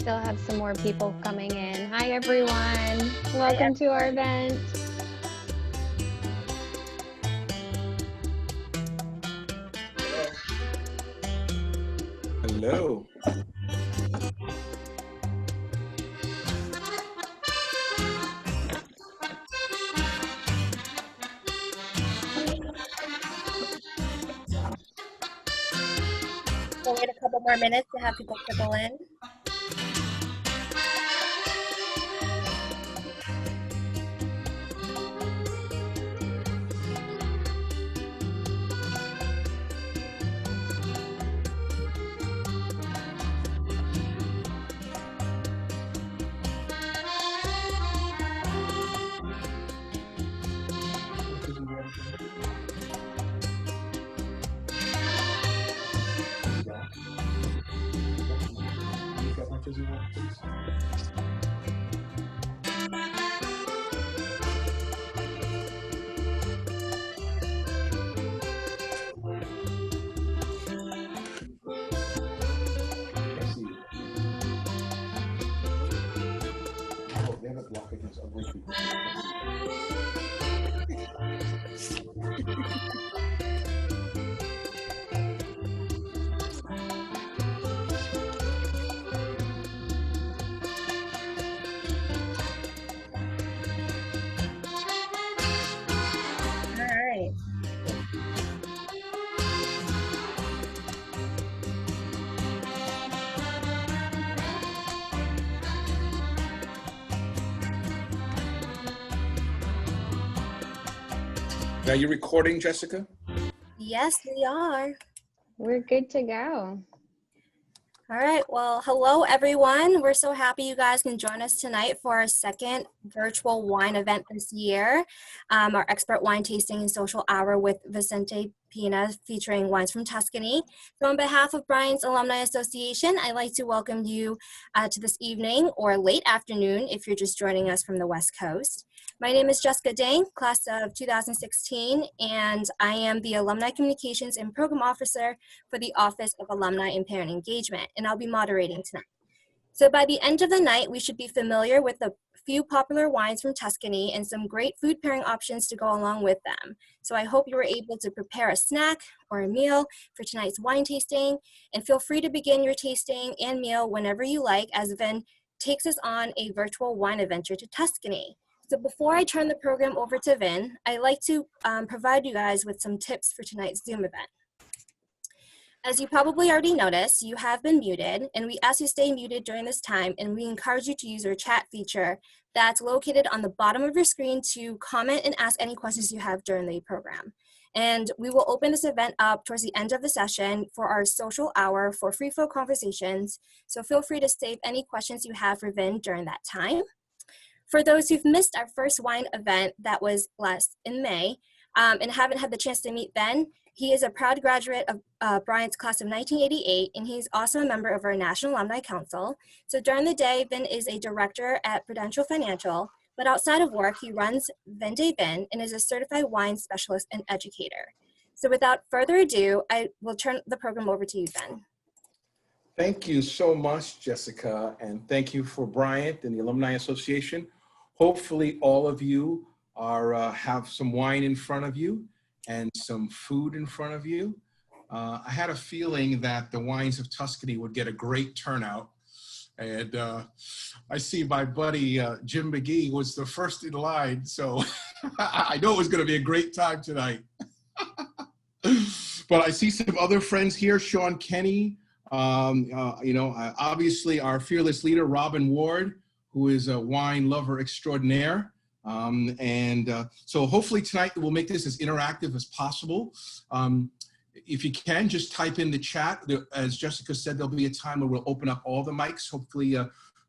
still have some more people coming in. Hi, everyone. Welcome to our event. Hello. We'll wait a couple more minutes to have people trickle in. Are you recording, Jessica? Yes, we are. We're good to go. All right, well, hello everyone. We're so happy you guys can join us tonight for our second virtual wine event this year, our expert wine tasting and social hour with Vicente Pina featuring wines from Tuscany. So on behalf of Bryant's Alumni Association, I'd like to welcome you to this evening or late afternoon if you're just joining us from the West Coast. My name is Jessica Dang, class of 2016, and I am the Alumni Communications and Program Officer for the Office of Alumni and Parent Engagement, and I'll be moderating tonight. So by the end of the night, we should be familiar with a few popular wines from Tuscany and some great food pairing options to go along with them. So I hope you were able to prepare a snack or a meal for tonight's wine tasting, and feel free to begin your tasting and meal whenever you like, as Vin takes us on a virtual wine adventure to Tuscany. So before I turn the program over to Vin, I'd like to provide you guys with some tips for tonight's Zoom event. As you probably already noticed, you have been muted, and we ask you to stay muted during this time, and we encourage you to use our chat feature that's located on the bottom of your screen to comment and ask any questions you have during the program. And we will open this event up towards the end of the session for our social hour for free-flow conversations, so feel free to save any questions you have for Vin during that time. For those who've missed our first wine event that was last in May and haven't had the chance to meet Ben, he is a proud graduate of Bryant's class of 1988, and he's also a member of our National Alumni Council. So during the day, Vin is a director at Prudential Financial, but outside of work, he runs Vin de Vin and is a certified wine specialist and educator. So without further ado, I will turn the program over to you, Ben. Thank you so much, Jessica, and thank you for Bryant and the Alumni Association. Hopefully all of you are have some wine in front of you and some food in front of you. I had a feeling that the wines of Tuscany would get a great turnout. And I see my buddy Jim McGee was the first in line, so I know it was gonna be a great time tonight. But I see some other friends here, Sean Kenny, obviously our fearless leader, Robin Ward, who is a wine lover extraordinaire. So hopefully tonight we'll make this as interactive as possible. If you can, just type in the chat. As Jessica said, there'll be a time where we'll open up all the mics, hopefully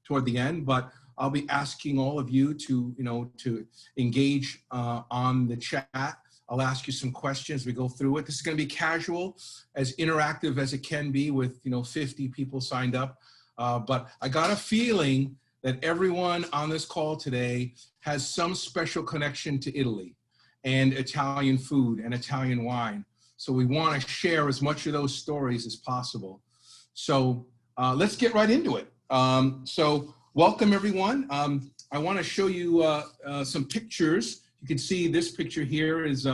toward the end, but I'll be asking all of you to engage on the chat. I'll ask you some questions as we go through it. This is going to be casual, as interactive as it can be with 50 people signed up. But I got a feeling that everyone on this call today has some special connection to Italy and Italian food and Italian wine. So we want to share as much of those stories as possible. So let's get right into it. So welcome everyone. I want to show you some pictures. You can see this picture here is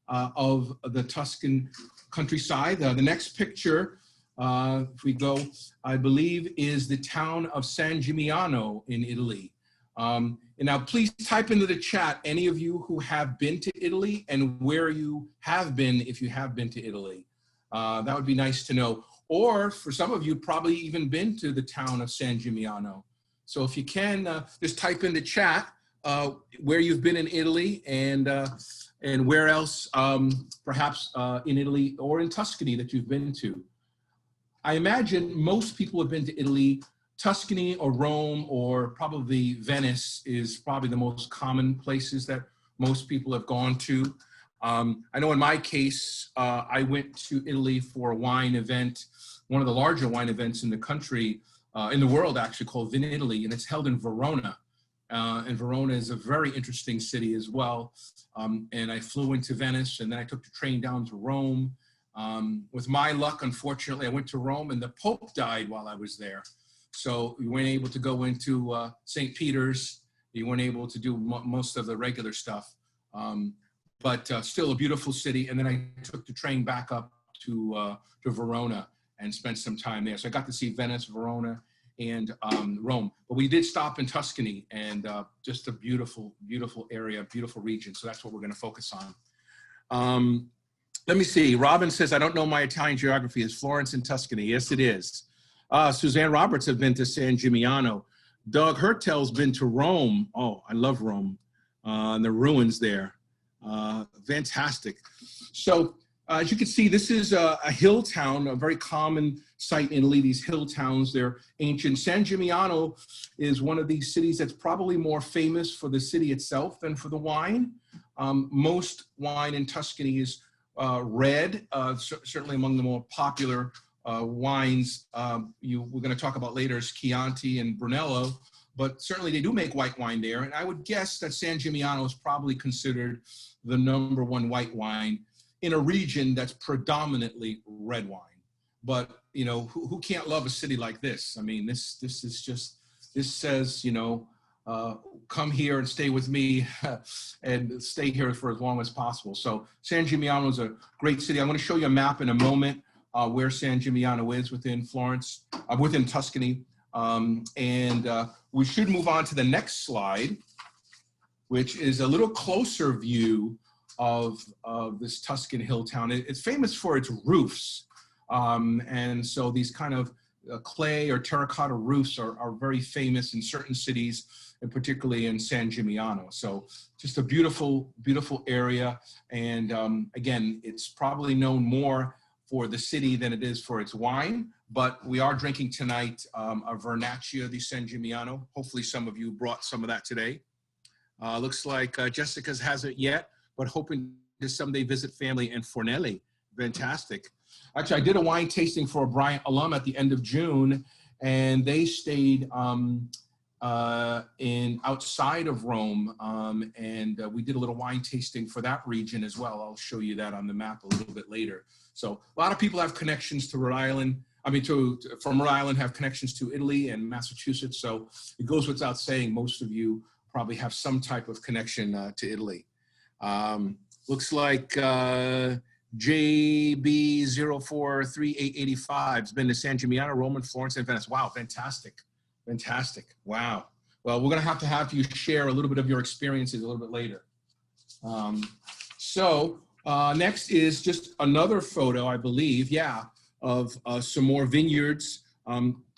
of the Tuscan countryside. The next picture, if we go, I believe is the town of San Gimignano in Italy. And now please type into the chat any of you who have been to Italy and where you have been if you have been to Italy. That would be nice to know. Or for some of you, probably even been to the town of San Gimignano. So if you can, just type in the chat where you've been in Italy and where else, perhaps in Italy or in Tuscany that you've been to. I imagine most people have been to Italy. Tuscany or Rome or probably Venice is probably the most common places that most people have gone to. I know in my case, I went to Italy for a wine event, one of the larger wine events in the country, in the world actually, called Vin Italy, and it's held in Verona. And Verona is a very interesting city as well. And I flew into Venice and then I took the train down to Rome. With my luck, unfortunately, I went to Rome and the Pope died while I was there. So we weren't able to go into St. Peter's. You weren't able to do most of the regular stuff. But still a beautiful city. And then I took the train back up to Verona and spent some time there. So I got to see Venice, Verona, and Rome. But we did stop in Tuscany, and just a beautiful, beautiful area, beautiful region. So that's what we're going to focus on. Let me see. Robin says, I don't know my Italian geography. Is Florence in Tuscany? Yes, it is. Suzanne Roberts have been to San Gimignano. Doug Hertel's been to Rome. Oh, I love Rome. And the ruins there. Fantastic. So as you can see, this is a hill town, a very common sight in Italy, these hill towns. They're ancient. San Gimignano is one of these cities that's probably more famous for the city itself than for the wine. Most wine in Tuscany is red, certainly among the more popular wines we're going to talk about later is Chianti and Brunello. But certainly they do make white wine there. And I would guess that San Gimignano is probably considered the #1 white wine in a region that's predominantly red wine. But, you know, who can't love a city like this? I mean, this is just, this says, you know, come here and stay with me and stay here for as long as possible. So San Gimignano is a great city. I'm going to show you a map in a moment where San Gimignano is within Florence, within Tuscany. We should move on to the next slide, which is a little closer view of this Tuscan hill town. It's famous for its roofs. And so these kind of clay or terracotta roofs are very famous in certain cities, and particularly in San Gimignano. So just a beautiful, beautiful area. And again, it's probably known more for the city than it is for its wine, but we are drinking tonight a Vernaccia di San Gimignano. Hopefully some of you brought some of that today. Looks like Jessica's hasn't yet, but hoping to someday visit family in Fornelli. Fantastic. Actually, I did a wine tasting for a Bryant alum at the end of June, and they stayed outside of Rome, and we did a little wine tasting for that region as well. I'll show you that on the map a little bit later. So a lot of people have connections to Rhode Island. I mean, from Rhode Island have connections to Italy and Massachusetts. So it goes without saying, most of you probably have some type of connection to Italy. Looks like JB043885 has been to San Gimignano, Rome, and Florence, and Venice. Wow, fantastic. Fantastic. Wow. Well, we're going to have you share a little bit of your experiences a little bit later. Next is just another photo, I believe, of some more vineyards.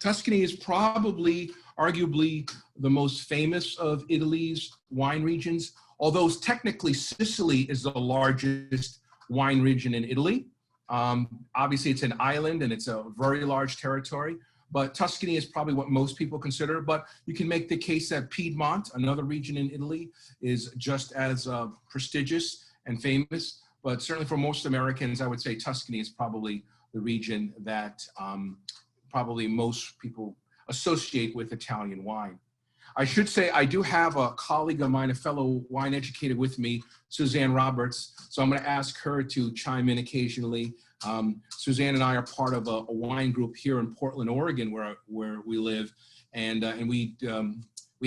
Tuscany is probably, arguably, the most famous of Italy's wine regions, although technically Sicily is the largest wine region in Italy. Obviously, it's an island and it's a very large territory, but Tuscany is probably what most people consider. But you can make the case that Piedmont, another region in Italy, is just as prestigious and famous. But certainly for most Americans, I would say Tuscany is probably the region that probably most people associate with Italian wine. I should say I do have a colleague of mine, a fellow wine educator with me, Suzanne Roberts. So I'm going to ask her to chime in occasionally. Suzanne and I are part of a wine group here in Portland, Oregon, where we live. And we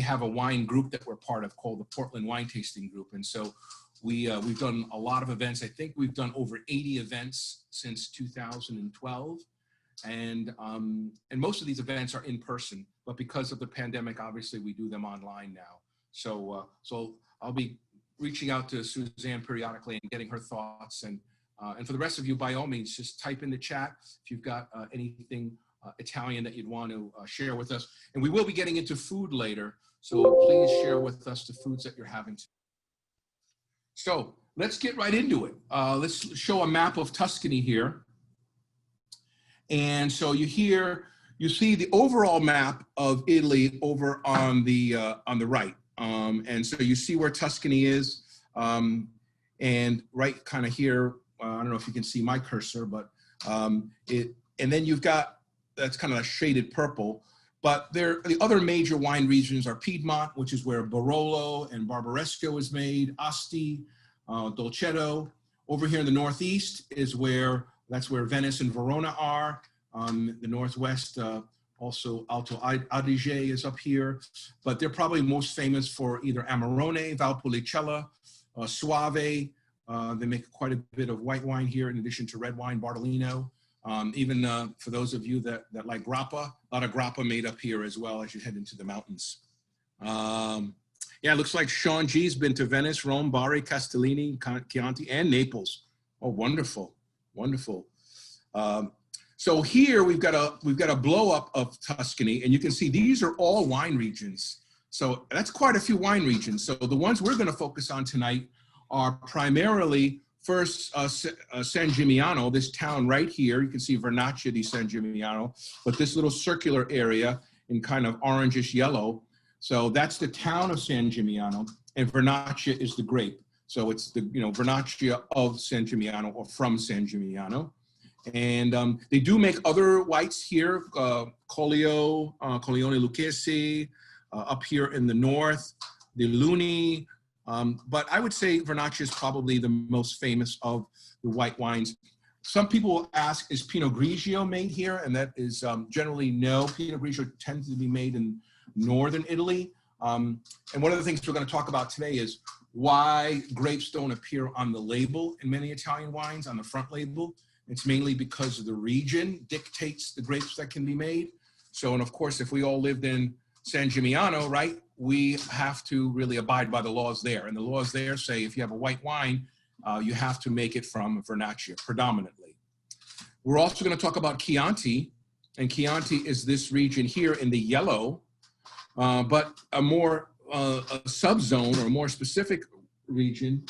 have a wine group that we're part of called the Portland Wine Tasting Group. And so we've done a lot of events. I think we've done over 80 events since 2012. And most of these events are in person, but because of the pandemic, obviously we do them online now. So I'll be reaching out to Suzanne periodically and getting her thoughts. And for the rest of you, by all means, just type in the chat if you've got anything Italian that you'd want to share with us. And we will be getting into food later, so please share with us the foods that you're having. So let's get right into it. Let's show a map of Tuscany here. And so you see the overall map of Italy over on the right. And so you see where Tuscany is. And right kind of here, I don't know if you can see my cursor, but and then you've got, that's kind of a shaded purple. But the other major wine regions are Piedmont, which is where Barolo and Barbaresco is made, Asti, Dolcetto. Over here in the northeast is that's where Venice and Verona are. The northwest, also Alto Adige is up here. But they're probably most famous for either Amarone, Valpolicella, Soave. They make quite a bit of white wine here in addition to red wine, Bardolino. Even for those of you that like grappa, a lot of grappa made up here as well as you head into the mountains. Yeah, it looks like Sean G's been to Venice, Rome, Bari, Castellini, Chianti, and Naples. Oh, wonderful, wonderful. So here we've got a blow up of Tuscany, and you can see these are all wine regions. So that's quite a few wine regions. So the ones we're going to focus on tonight are primarily first San Gimignano, this town right here. You can see Vernaccia di San Gimignano, but this little circular area in kind of orangish yellow. So that's the town of San Gimignano, and Vernaccia is the grape. So it's the Vernaccia of San Gimignano or from San Gimignano. And they do make other whites here, Collio, Collione Lucchese, up here in the north, the Luni. But I would say Vernaccia is probably the most famous of the white wines. Some people will ask, is Pinot Grigio made here? And that is generally no. Pinot Grigio tends to be made in northern Italy. And one of the things we're going to talk about today is why grapes don't appear on the label in many Italian wines, on the front label. It's mainly because of the region dictates the grapes that can be made. So, and of course, if we all lived in San Gimignano, right, we have to really abide by the laws there. And the laws there say if you have a white wine, you have to make it from Vernaccia predominantly. We're also going to talk about Chianti. And Chianti is this region here in the yellow, but a more a subzone or a more specific region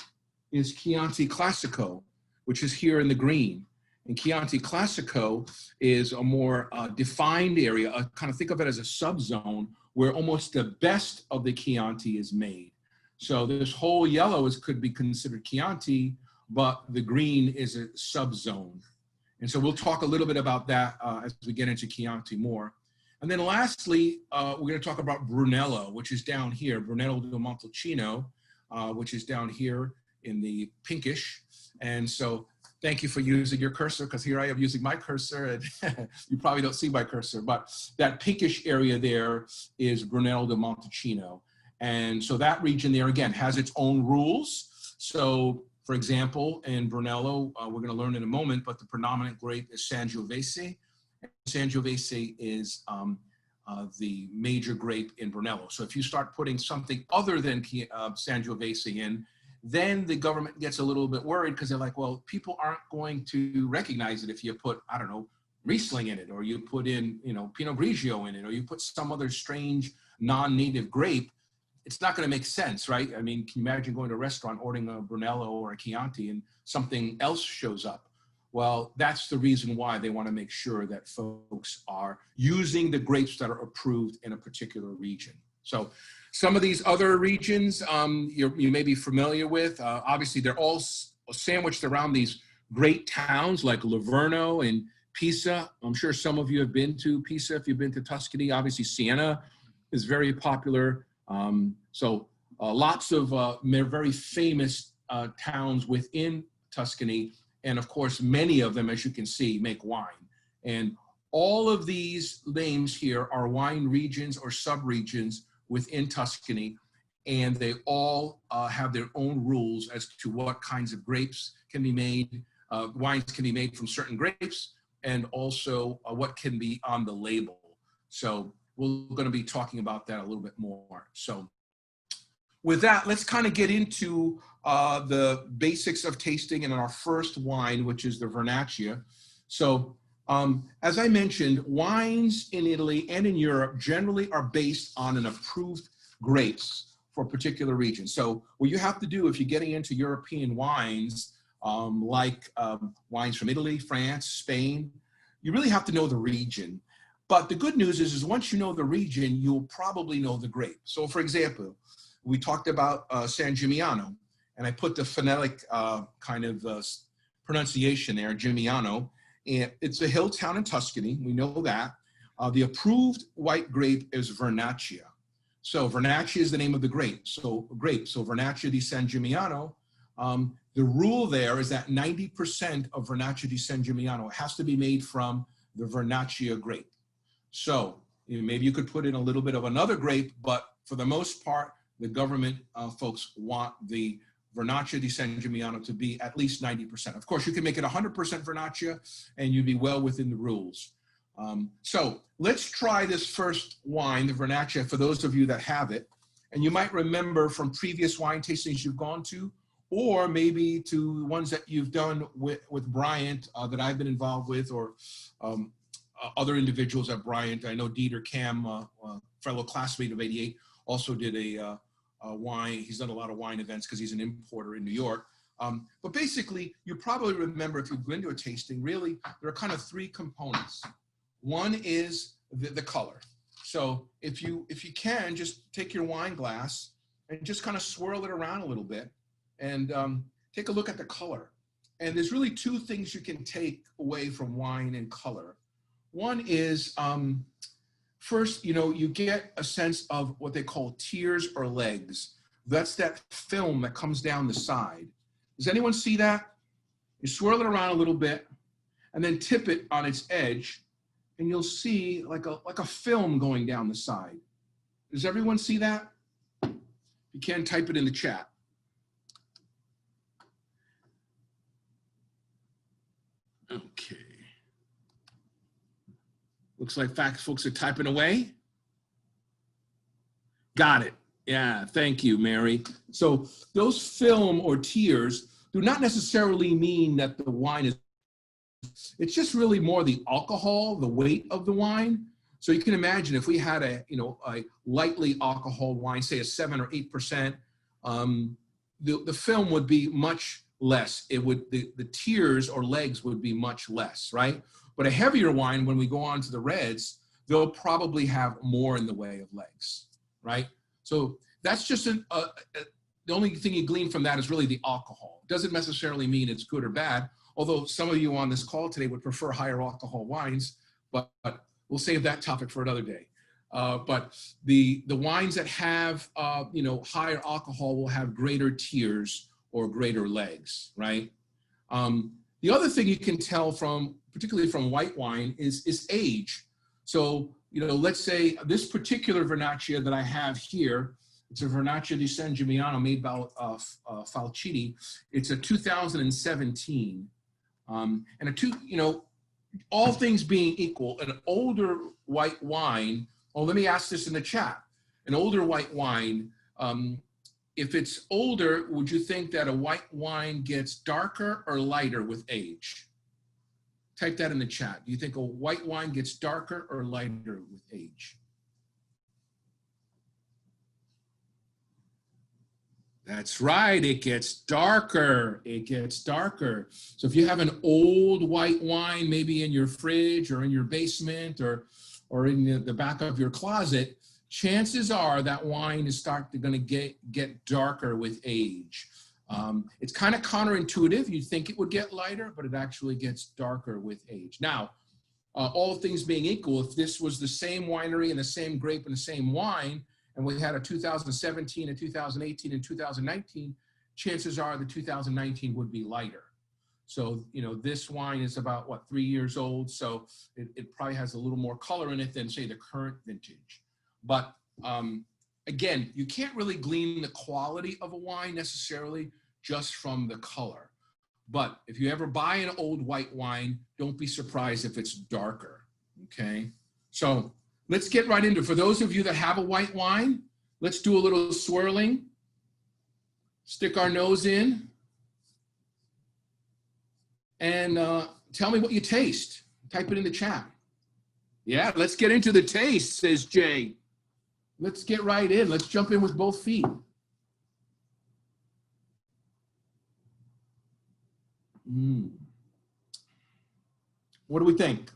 is Chianti Classico, which is here in the green. And Chianti Classico is a more defined area, kind of think of it as a subzone where almost the best of the Chianti is made. So this whole yellow could be considered Chianti, but the green is a subzone. And so we'll talk a little bit about that as we get into Chianti more. And then lastly, we're going to talk about Brunello, which is down here, Brunello di Montalcino, which is down here in the pinkish. And so thank you for using your cursor, because here I am using my cursor, and you probably don't see my cursor, but that pinkish area there is Brunello di Montalcino. And so that region there, again, has its own rules. So, for example, in Brunello, we're going to learn in a moment, but the predominant grape is Sangiovese. Sangiovese is the major grape in Brunello. So if you start putting something other than Sangiovese in, then the government gets a little bit worried because they're like, well, people aren't going to recognize it if you put, I don't know, Riesling in it, or you put in, Pinot Grigio in it, or you put some other strange non-native grape. It's not going to make sense, right? I mean, can you imagine going to a restaurant, ordering a Brunello or a Chianti, and something else shows up? Well, that's the reason why they want to make sure that folks are using the grapes that are approved in a particular region. So some of these other regions you may be familiar with. Obviously, they're all sandwiched around these great towns like Livorno and Pisa. I'm sure some of you have been to Pisa if you've been to Tuscany. Obviously, Siena is very popular. So lots of very famous towns within Tuscany. And of course, many of them, as you can see, make wine. And all of these names here are wine regions or sub-regions within Tuscany, and they all have their own rules as to what kinds of grapes can be made, wines can be made from certain grapes, and also what can be on the label. So we're going to be talking about that a little bit more. So with that, let's kind of get into the basics of tasting and our first wine, which is the Vernaccia. So as I mentioned, wines in Italy and in Europe generally are based on an approved grapes for a particular region. So what you have to do if you're getting into European wines, wines from Italy, France, Spain, you really have to know the region. But the good news is once you know the region, you'll probably know the grape. So for example, we talked about San Gimignano, and I put the phonetic pronunciation there, Gimignano. And it's a hill town in Tuscany, we know that. The approved white grape is Vernaccia. So Vernaccia is the name of the grape. So Vernaccia di San Gimignano, the rule there is that 90% of Vernaccia di San Gimignano has to be made from the Vernaccia grape. So maybe you could put in a little bit of another grape, but for the most part, the government folks want the Vernaccia di San Gimignano to be at least 90%. Of course, you can make it 100% Vernaccia and you'd be well within the rules. So let's try this first wine, the Vernaccia, for those of you that have it. And you might remember from previous wine tastings you've gone to, or maybe to ones that you've done with Bryant that I've been involved with, or other individuals at Bryant. I know Dieter Cam, fellow classmate of 88, also did a wine. He's done a lot of wine events because he's an importer in New York. But basically, you probably remember if you've been to a tasting, really, there are kind of three components. One is the color. So if you can, just take your wine glass and just kind of swirl it around a little bit and take a look at the color. And there's really two things you can take away from wine and color. One is, first, you get a sense of what they call tears or legs. That's that film that comes down the side. Does anyone see that? You swirl it around a little bit and then tip it on its edge, and you'll see like a film going down the side. Does everyone see that? You can type it in the chat. Okay. Looks like folks are typing away. Got it. Yeah, thank you, Mary. So those film or tears do not necessarily mean that the wine is, it's just really more the alcohol, the weight of the wine. So you can imagine if we had a lightly alcohol wine, say a 7 or 8%, the film would be much less. It would, the tears or legs would be much less, right? But a heavier wine, when we go on to the reds, they'll probably have more in the way of legs, right? So that's just the only thing you glean from that is really the alcohol. It doesn't necessarily mean it's good or bad, although some of you on this call today would prefer higher alcohol wines, but we'll save that topic for another day. But the wines that have higher alcohol will have greater tears or greater legs, right? The other thing you can tell from, particularly from white wine, is age. So, let's say this particular Vernaccia that I have here, it's a Vernaccia di San Gimignano made by Falcini. It's a 2017. All things being equal, an older white wine, let me ask this in the chat. An older white wine, if it's older, would you think that a white wine gets darker or lighter with age? Type that in the chat. Do you think a white wine gets darker or lighter with age? That's right, it gets darker. It gets darker. So if you have an old white wine, maybe in your fridge or in your basement or in the back of your closet, chances are that wine is going to get darker with age. It's kind of counterintuitive. You'd think it would get lighter, but it actually gets darker with age. Now, all things being equal, if this was the same winery and the same grape and the same wine, and we had a 2017, a 2018, and 2019, chances are the 2019 would be lighter. So, you know, this wine is about, what, 3 years old. So it probably has a little more color in it than, say, the current vintage. But again, you can't really glean the quality of a wine necessarily just from the color. But if you ever buy an old white wine, don't be surprised if it's darker, okay? So let's get right into it. For those of you that have a white wine, let's do a little swirling. Stick our nose in. And tell me what you taste. Type it in the chat. Yeah, let's get into the taste, says Jay. Let's get right in. Let's jump in with both feet. What do we think?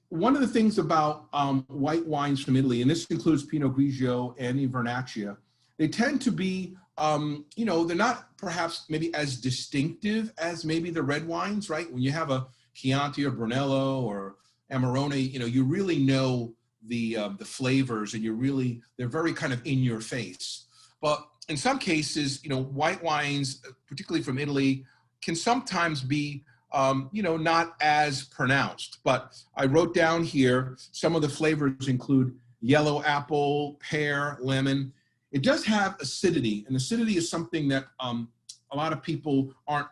One of the things about white wines from Italy, and this includes Pinot Grigio and the Vernaccia, they tend to be, you know, they're not perhaps maybe as distinctive as maybe the red wines, right? When you have a Chianti or Brunello or Amarone, you know, you really know the flavors, and they're very kind of in your face. But in some cases, you know, white wines, particularly from Italy, can sometimes be, you know, not as pronounced. But I wrote down here, some of the flavors include yellow apple, pear, lemon. It does have acidity, and acidity is something that a lot of people aren't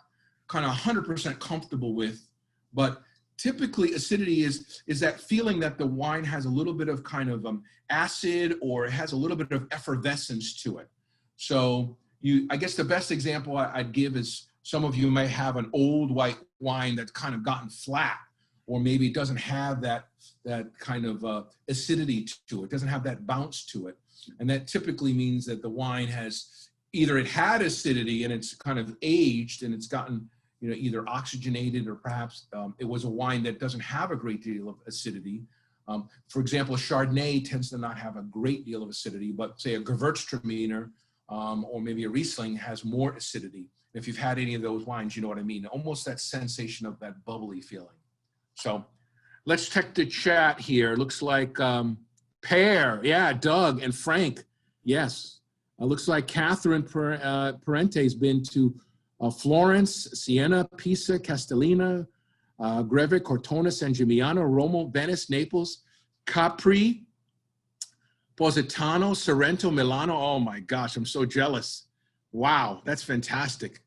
kind of 100% comfortable with. But typically acidity is that feeling that the wine has a little bit of kind of acid, or it has a little bit of effervescence to it. So I guess the best example I'd give is some of you may have an old white wine that's kind of gotten flat, or maybe it doesn't have that kind of acidity to it, doesn't have that bounce to it. And that typically means that the wine has, either it had acidity and it's kind of aged and it's gotten, you know, either oxygenated, or perhaps it was a wine that doesn't have a great deal of acidity. For example, a Chardonnay tends to not have a great deal of acidity, but say a Gewürztraminer or maybe a Riesling has more acidity. If you've had any of those wines, you know what I mean. Almost that sensation of that bubbly feeling. So let's check the chat here. Looks like pear, yeah, Doug and Frank, yes. Looks like Catherine Parente's been to Florence, Siena, Pisa, Castellina, Greve, Cortona, San Gimignano, Roma, Venice, Naples, Capri, Positano, Sorrento, Milano. Oh my gosh, I'm so jealous. Wow, that's fantastic.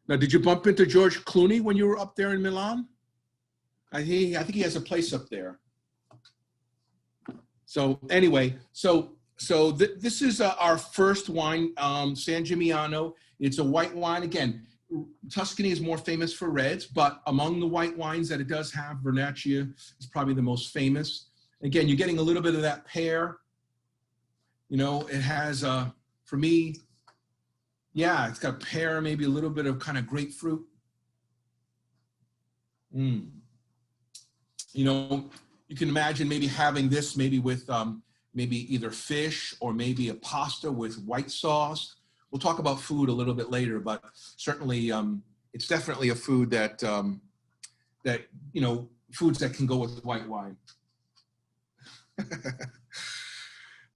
Now, did you bump into George Clooney when you were up there in Milan? I think he has a place up there. So anyway, this is our first wine, San Gimignano. It's a white wine. Again, Tuscany is more famous for reds, but among the white wines that it does have, Vernaccia is probably the most famous. Again, you're getting a little bit of that pear. You know, it has, for me, yeah, it's got pear, maybe a little bit of kind of grapefruit. You know, you can imagine maybe having this maybe with maybe either fish or maybe a pasta with white sauce. We'll talk about food a little bit later, but certainly it's definitely a food that, you know, foods that can go with white wine.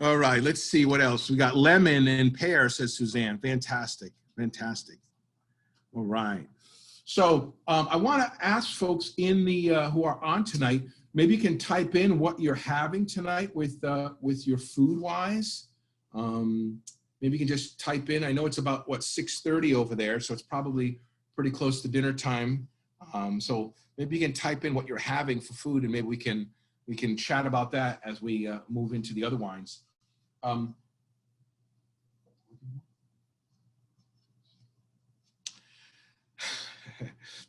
All right, let's see what else. We got lemon and pear, says Suzanne. Fantastic, fantastic. All right. So I want to ask folks in the who are on tonight, maybe you can type in what you're having tonight with your food-wise. Maybe you can just type in. I know it's about, what, 6:30 over there, so it's probably pretty close to dinner time. So maybe you can type in what you're having for food, and maybe we can chat about that as we move into the other wines.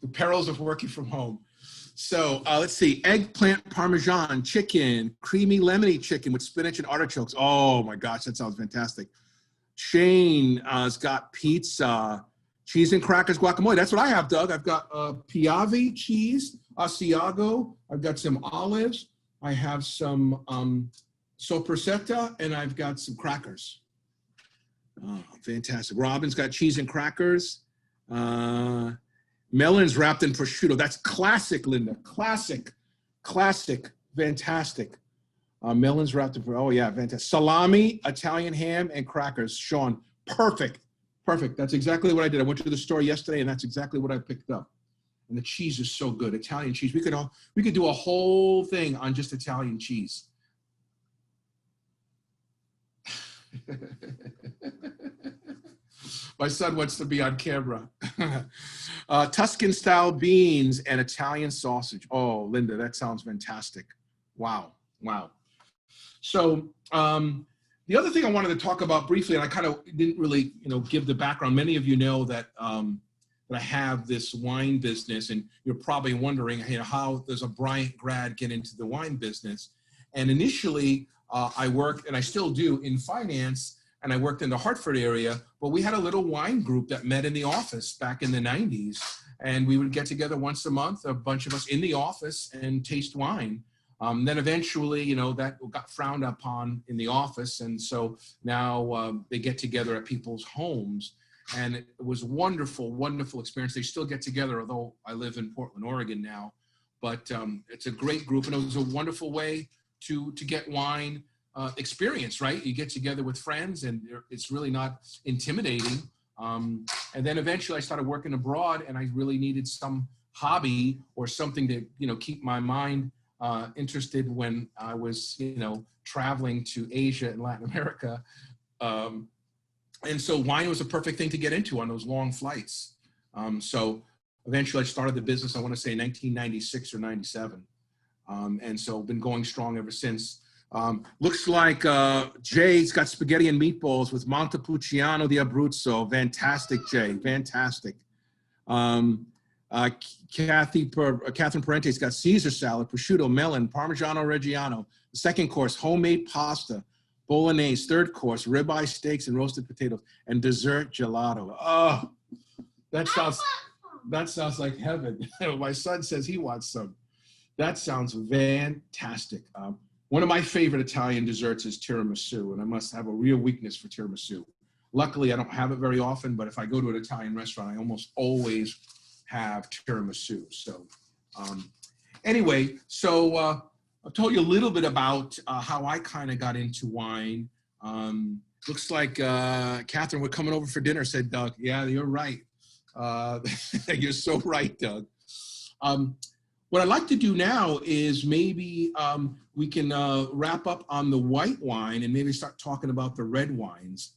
The perils of working from home. So let's see, eggplant Parmesan chicken, creamy lemony chicken with spinach and artichokes. Oh my gosh, that sounds fantastic. Shane has got pizza, cheese and crackers, guacamole. That's what I have, Doug. I've got Piave cheese, Asiago. I've got some olives. I have some soppressata, and I've got some crackers. Oh, fantastic. Robin's got cheese and crackers. Melons wrapped in prosciutto. That's classic, Linda. Classic. Fantastic. Melons wrapped in, oh yeah, fantastic. Salami, Italian ham, and crackers. Sean, perfect. Perfect. That's exactly what I did. I went to the store yesterday, and that's exactly what I picked up. And the cheese is so good. Italian cheese. We could do a whole thing on just Italian cheese. My son wants to be on camera. Tuscan style beans and Italian sausage. Oh, Linda, that sounds fantastic. Wow. Wow. So the other thing I wanted to talk about briefly, and I kind of didn't really, give the background. Many of you know that that I have this wine business, and you're probably wondering, how does a Bryant grad get into the wine business? And initially, I worked, and I still do, in finance, and I worked in the Hartford area, but we had a little wine group that met in the office back in the 90s, and we would get together once a month, a bunch of us in the office, and taste wine. Then eventually, that got frowned upon in the office, and so now they get together at people's homes, and it was wonderful, wonderful experience. They still get together, although I live in Portland, Oregon now, but it's a great group, and it was a wonderful way to get wine experience, right? You get together with friends, and it's really not intimidating. And then eventually I started working abroad, and I really needed some hobby or something to, keep my mind interested when I was, traveling to Asia and Latin America. And so wine was a perfect thing to get into on those long flights. So eventually I started the business, I want to say 1996 or 97. And so been going strong ever since. Looks like Jay's got spaghetti and meatballs with Montepulciano di Abruzzo. Fantastic, Jay, fantastic. Catherine Parente's got Caesar salad, prosciutto, melon, Parmigiano Reggiano. The second course, homemade pasta, bolognese. Third course, ribeye steaks and roasted potatoes. And dessert, gelato. Oh, that sounds like heaven. My son says he wants some. That sounds fantastic. One of my favorite Italian desserts is tiramisu, and I must have a real weakness for tiramisu. Luckily, I don't have it very often, but if I go to an Italian restaurant, I almost always have tiramisu. So anyway, I've told you a little bit about how I kind of got into wine. Looks like Catherine, we're coming over for dinner, said Doug. Yeah, you're right. You're so right, Doug. What I'd like to do now is maybe we can wrap up on the white wine and maybe start talking about the red wines.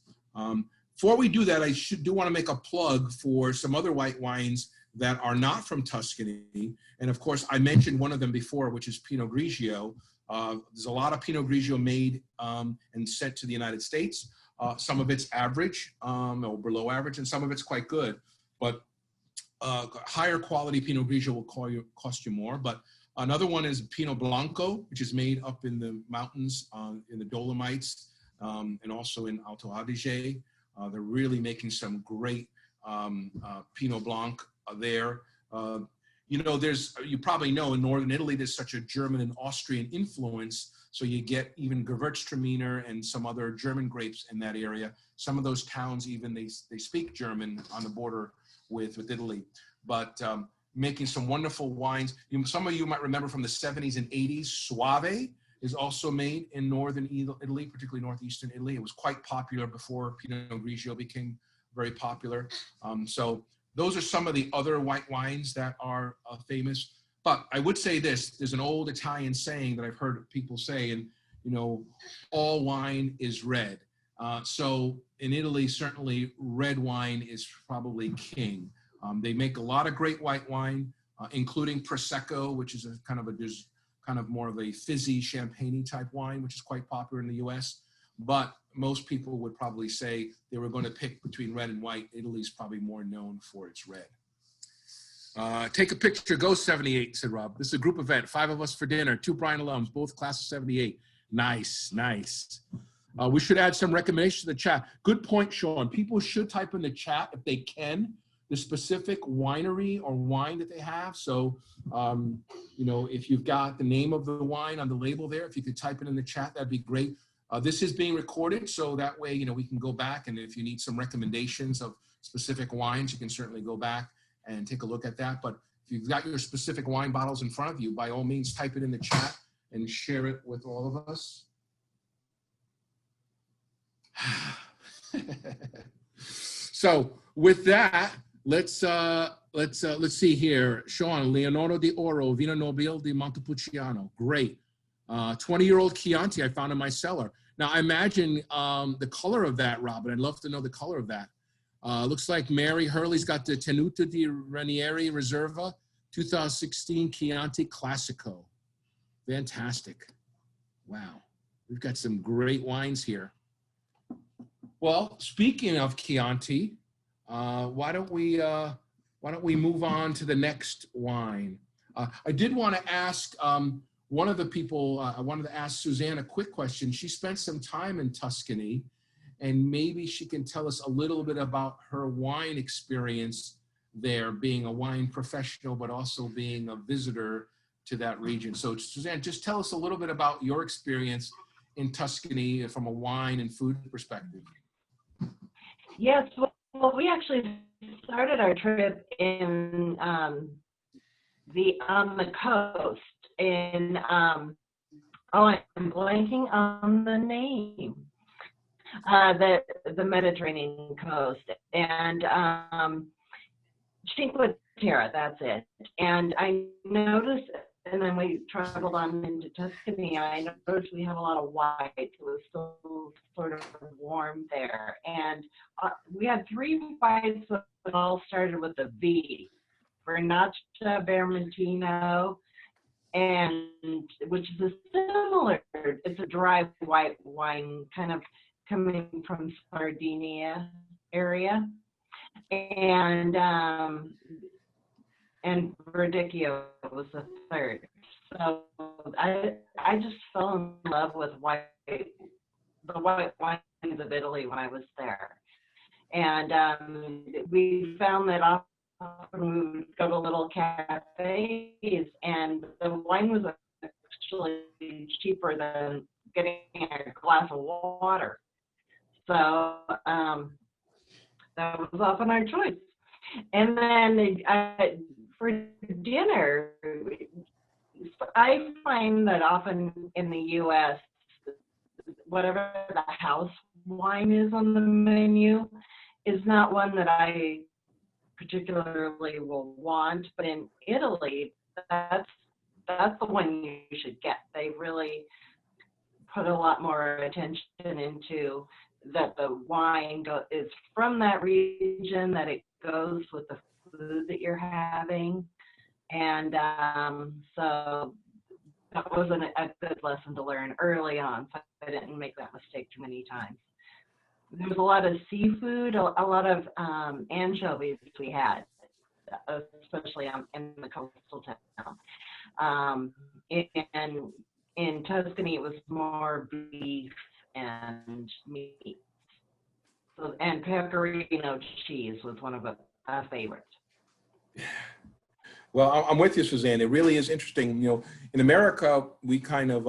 Before we do that, I do want to make a plug for some other white wines that are not from Tuscany. And of course, I mentioned one of them before, which is Pinot Grigio. There's a lot of Pinot Grigio made and sent to the United States. Some of it's average or below average, and some of it's quite good. But higher quality Pinot Grigio will cost you more. But another one is Pinot Blanco, which is made up in the mountains in the Dolomites and also in Alto Adige. They're really making some great Pinot Blanc there. You probably know in Northern Italy, there's such a German and Austrian influence. So you get even Gewürztraminer and some other German grapes in that area. Some of those towns, even they speak German on the border with Italy, but making some wonderful wines. Some of you might remember from the 70s and 80s, Soave is also made in Northern Italy, particularly Northeastern Italy. It was quite popular before Pinot Grigio became very popular. So those are some of the other white wines that are famous. But I would say this, there's an old Italian saying that I've heard people say, and all wine is red. So in Italy, certainly red wine is probably king. They make a lot of great white wine, including Prosecco, which is kind of more of a fizzy champagne type wine, which is quite popular in the US. But most people would probably say they were going to pick between red and white. Italy's probably more known for its red. Take a picture, go 78, said Rob. This is a group event, 5 of us for dinner, 2 Bryan alums, both class of 78. Nice, nice. We should add some recommendations to the chat. Good point, Sean. People should type in the chat, if they can, the specific winery or wine that they have. So, if you've got the name of the wine on the label there, if you could type it in the chat, that'd be great. This is being recorded, so that way, we can go back, and if you need some recommendations of specific wines, you can certainly go back and take a look at that. But if you've got your specific wine bottles in front of you, by all means, type it in the chat and share it with all of us. So with that, let's see here. Sean, Leonardo di Oro, Vino Nobile di Montepulciano. Great. 20-year-old Chianti I found in my cellar. Now I imagine the color of that, Robin. I'd love to know the color of that. Looks like Mary Hurley's got the Tenuta di Ranieri Reserva 2016 Chianti Classico. Fantastic. Wow. We've got some great wines here. Well, speaking of Chianti, why don't we move on to the next wine? I did want to ask one of the people, I wanted to ask Suzanne a quick question. She spent some time in Tuscany, and maybe she can tell us a little bit about her wine experience there, being a wine professional, but also being a visitor to that region. So Suzanne, just tell us a little bit about your experience in Tuscany from a wine and food perspective. Yes, well, we actually started our trip in on the coast in oh, I'm blanking on the name, the Mediterranean coast, and Cinque Terre, that's it. And I noticed, and then we traveled on into Tuscany, I noticed we had a lot of white. It was still sort of warm there. And we had 3 whites that all started with a V. Vernaccia, Vermentino, and which is a similar, it's a dry white wine kind of coming from Sardinia area. And Verdicchio was the third. So I just fell in love with the white wines of Italy when I was there. And we found that often we would go to little cafes, and the wine was actually cheaper than getting a glass of water. So that was often our choice. And then for dinner, I find that often in the U.S., whatever the house wine is on the menu is not one that I particularly will want. But in Italy, that's the one you should get. They really put a lot more attention into that the wine is from that region, that it goes with the food that you're having. And so that was a good lesson to learn early on, so I didn't make that mistake too many times. There was a lot of seafood, a lot of anchovies we had, especially in the coastal town. And in Tuscany, it was more beef and meat. So, and pecorino cheese was one of our favorites. Well, I'm with you, Suzanne. It really is interesting. You know, in America, we kind of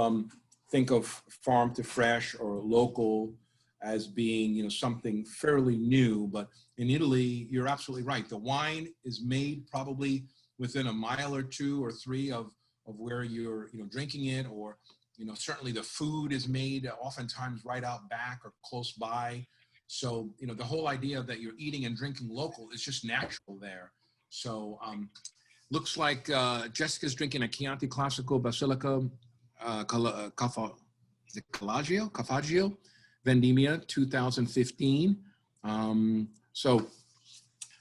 think of farm to fresh or local as being, you know, something fairly new. But in Italy, you're absolutely right. The wine is made probably within a mile or 2 or 3 of where you're, you know, drinking it, or, you know, certainly the food is made oftentimes right out back or close by. So, you know, the whole idea that you're eating and drinking local is just natural there. So, looks like Jessica's drinking a Chianti Classico Basilica Cafaggio Vendimia 2015. So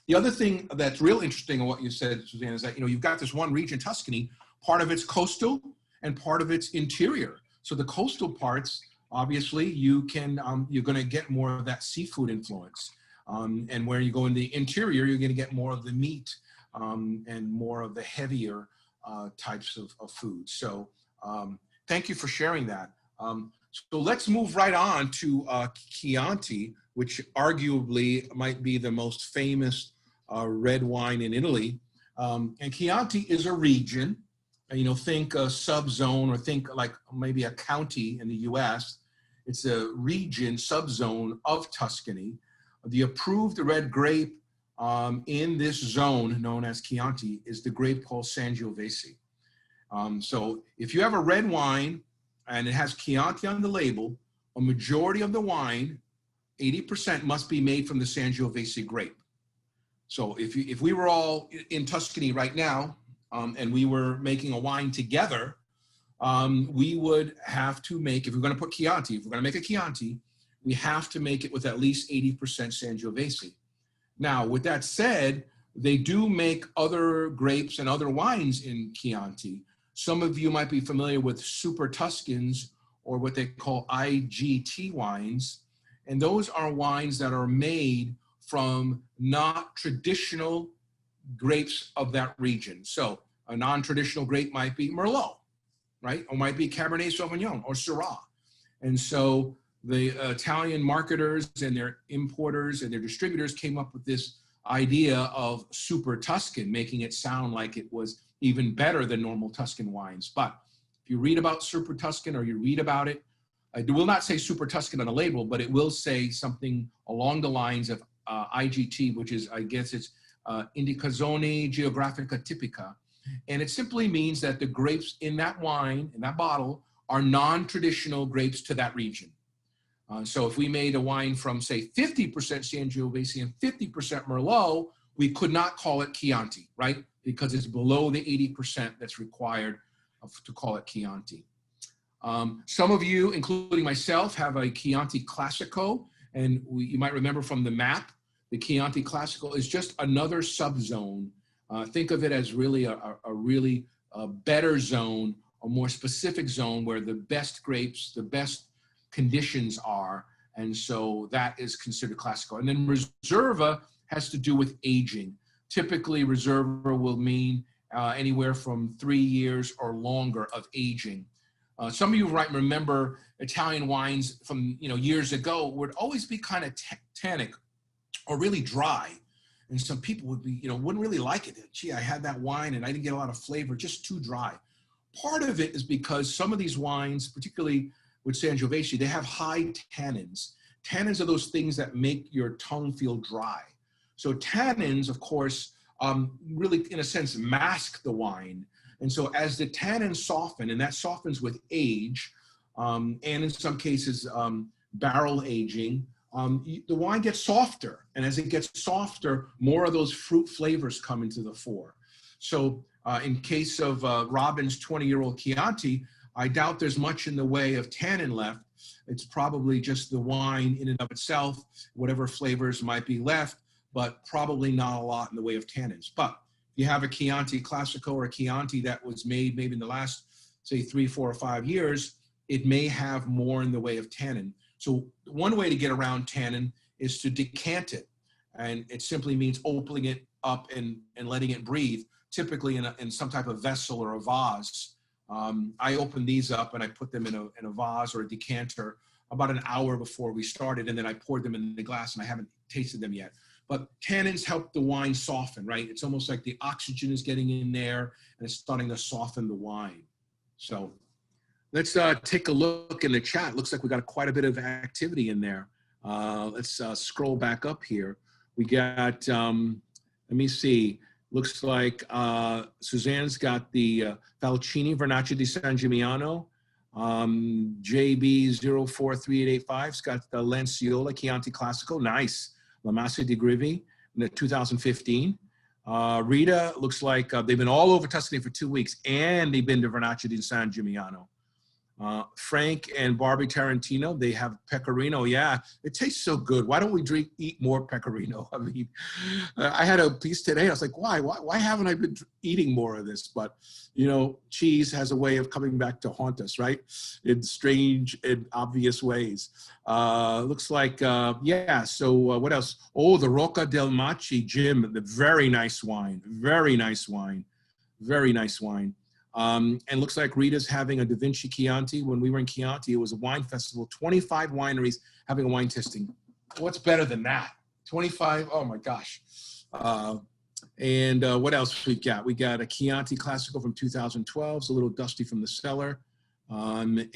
the other thing that's real interesting in what you said, Suzanne, is that, you know, you've got this one region, Tuscany, part of it's coastal and part of it's interior. So the coastal parts, obviously, you can, you're going to get more of that seafood influence. And where you go in the interior, you're going to get more of the meat and more of the heavier types of food. So thank you for sharing that. So let's move right on to Chianti, which arguably might be the most famous red wine in Italy. And Chianti is a region, you know, think a subzone, or think like maybe a county in the US. It's a region, subzone of Tuscany. The approved red grape in this zone known as Chianti is the grape called Sangiovese. So if you have a red wine and it has Chianti on the label, a majority of the wine 80% must be made from the Sangiovese grape. So if we were all in Tuscany right now, and we were making a wine together, we would have to make, if we're going to put Chianti, if we're going to make a Chianti, we have to make it with at least 80% Sangiovese. Now, with that said, they do make other grapes and other wines in Chianti. Some of you might be familiar with Super Tuscans, or what they call IGT wines. And those are wines that are made from not traditional grapes of that region. So a non-traditional grape might be Merlot, right? Or might be Cabernet Sauvignon or Syrah. And so the Italian marketers and their importers and their distributors came up with this idea of Super Tuscan, making it sound like it was even better than normal Tuscan wines. But if you read about Super Tuscan, or you read about it, it will not say Super Tuscan on the label, but it will say something along the lines of IGT, which is, I guess it's Indicazione Geografica Tipica. And it simply means that the grapes in that wine, in that bottle, are non-traditional grapes to that region. So if we made a wine from, say, 50% Sangiovese and 50% Merlot, we could not call it Chianti, right? Because it's below the 80% that's required to call it Chianti. Some of you, including myself, have a Chianti Classico, and you might remember from the map, the Chianti Classico is just another subzone. Think of it as really a better zone, a more specific zone where the best grapes, the best conditions are, and so that is considered Classico. And then Reserva has to do with aging. Typically, Reserva will mean anywhere from 3 years or longer of aging. Some of you might remember Italian wines from years ago would always be kind of tannic or really dry, and some people would be wouldn't really like it. Gee, I had that wine and I didn't get a lot of flavor, just too dry. Part of it is because some of these wines, particularly with Sangiovese, they have high tannins. Tannins are those things that make your tongue feel dry. So tannins, of course, really, in a sense, mask the wine. And so as the tannins soften, and that softens with age, and in some cases, barrel aging, the wine gets softer. And as it gets softer, more of those fruit flavors come into the fore. So in case of Robin's 20-year-old Chianti, I doubt there's much in the way of tannin left. It's probably just the wine in and of itself, whatever flavors might be left, but probably not a lot in the way of tannins. But if you have a Chianti Classico or a Chianti that was made maybe in the last, say, 3, 4, or 5 years, it may have more in the way of tannin. So one way to get around tannin is to decant it. And it simply means opening it up and letting it breathe, typically in some type of vessel or a vase. I opened these up and I put them in a vase or a decanter about an hour before we started, and then I poured them in the glass, and I haven't tasted them yet. But tannins help the wine soften, right? It's almost like the oxygen is getting in there and it's starting to soften the wine. So let's take a look in the chat. Looks like we got quite a bit of activity in there. Let's scroll back up here. We got, let me see. Looks like Suzanne's got the Falcini Vernaccia di San Gimignano. JB043885's got the Lanciola Chianti Classico. Nice. La Massa di Grivi in the 2015. Rita, looks like they've been all over Tuscany for 2 weeks, and they've been to Vernaccia di San Gimignano. Frank and Barbie Tarantino, they have pecorino. Yeah, it tastes so good. Why don't we eat more pecorino? I mean, I had a piece today. I was like, why haven't I been eating more of this? But, cheese has a way of coming back to haunt us, right? In strange and obvious ways. Looks like, yeah, so what else? Oh, the Rocca del Maci, Jim, the very nice wine, very nice wine, very nice wine. And looks like Rita's having a Da Vinci Chianti. When we were in Chianti, it was a wine festival, 25 wineries having a wine tasting. What's better than that? 25, oh my gosh. And what else we got? We got a Chianti Classico from 2012. It's a little dusty from the cellar. Let me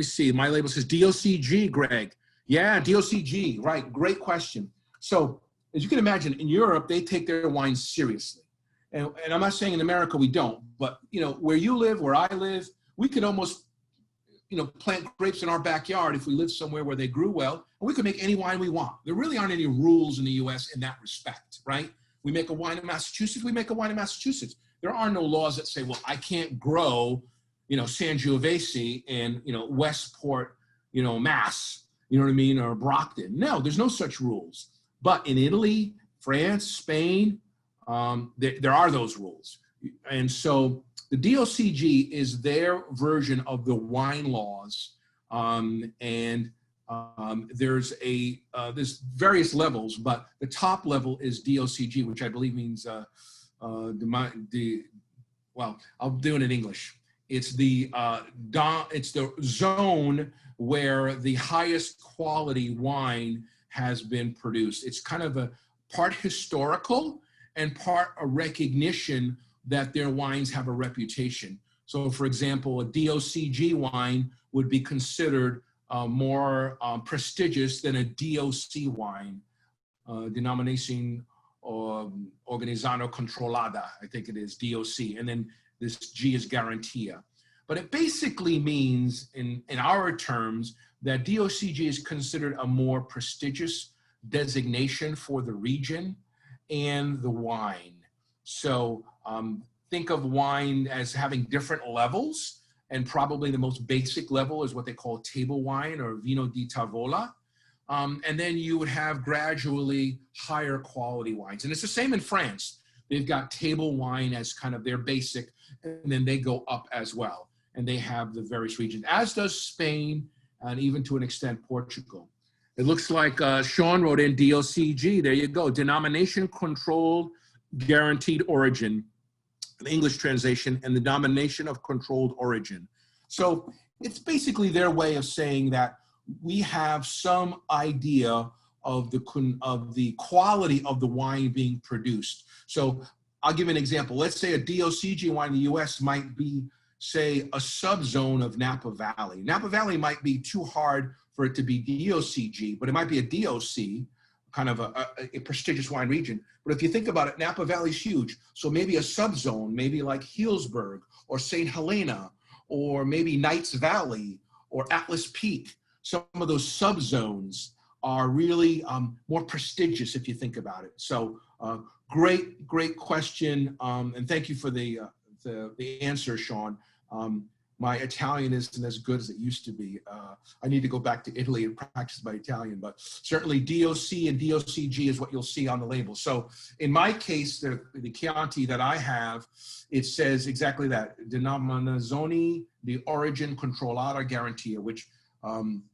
see. My label says DOCG, Greg. Yeah, DOCG, right. Great question. So as you can imagine, in Europe, they take their wines seriously. And I'm not saying in America we don't, but where you live, where I live, we could almost, plant grapes in our backyard if we lived somewhere where they grew well, and we could make any wine we want. There really aren't any rules in the US in that respect, right? We make a wine in Massachusetts, we make a wine in Massachusetts. There are no laws that say, well, I can't grow, Sangiovese in, Westport, Mass, you know what I mean, or Brockton. No, there's no such rules. But in Italy, France, Spain, there are those rules. And so the DOCG is their version of the wine laws. There's various levels, but the top level is DOCG, which I believe means, well, I'll do it in English. It's the zone where the highest quality wine has been produced. It's kind of a part historical and part a recognition that their wines have a reputation. So for example, a DOCG wine would be considered more prestigious than a DOC wine, Denominación Organizada Controlada, I think it is, DOC, and then this G is Garantia. But it basically means, in our terms, that DOCG is considered a more prestigious designation for the region and the wine. So think of wine as having different levels, and probably the most basic level is what they call table wine or vino di tavola. And then you would have gradually higher quality wines. And it's the same in France. They've got table wine as kind of their basic, and then they go up as well. And they have the various regions, as does Spain, and even to an extent Portugal. It looks like Sean wrote in DOCG. There you go. Denomination Controlled Guaranteed Origin, the English translation, and the Denomination of Controlled Origin. So it's basically their way of saying that we have some idea of the quality of the wine being produced. So I'll give an example. Let's say a DOCG wine in the US might be, say, a subzone of Napa Valley. Napa Valley might be too hard for it to be DOCG, but it might be a DOC, kind of a prestigious wine region. But if you think about it, Napa Valley's huge. So maybe a subzone, maybe like Healdsburg or St. Helena, or maybe Knights Valley or Atlas Peak. Some of those subzones are really more prestigious if you think about it. So great question. And thank you for the answer, Sean. My Italian isn't as good as it used to be. I need to go back to Italy and practice my Italian, but certainly DOC and DOCG is what you'll see on the label. So in my case, the Chianti that I have, it says exactly that, Denominazione di Origine Controllata Garantia, which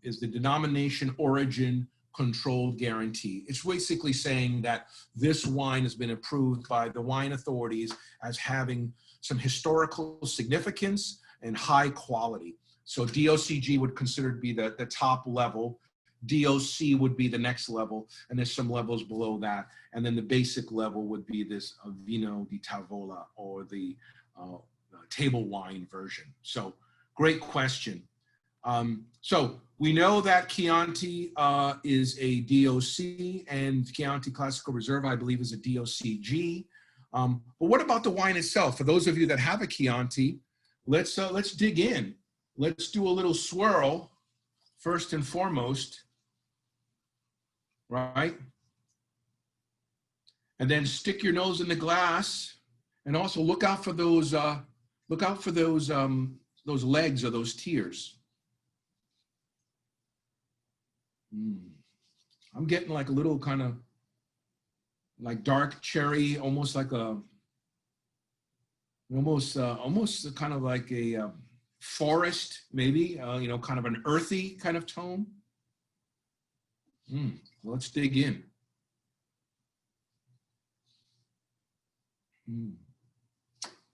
is the denomination origin controlled guarantee. It's basically saying that this wine has been approved by the wine authorities as having some historical significance and high quality. So DOCG would consider to be the top level. DOC would be the next level, and there's some levels below that. And then the basic level would be this Vino di Tavola, or the table wine version. So great question. So we know that Chianti is a DOC, and Chianti Classical Reserve, I believe, is a DOCG. But what about the wine itself? For those of you that have a Chianti, let's dig in. Let's do a little swirl first and foremost, right? And then stick your nose in the glass, and also look out for those legs or those tears. I'm getting like a little kind of like dark cherry, almost like almost kind of like a forest, maybe, kind of an earthy kind of tone. Let's dig in.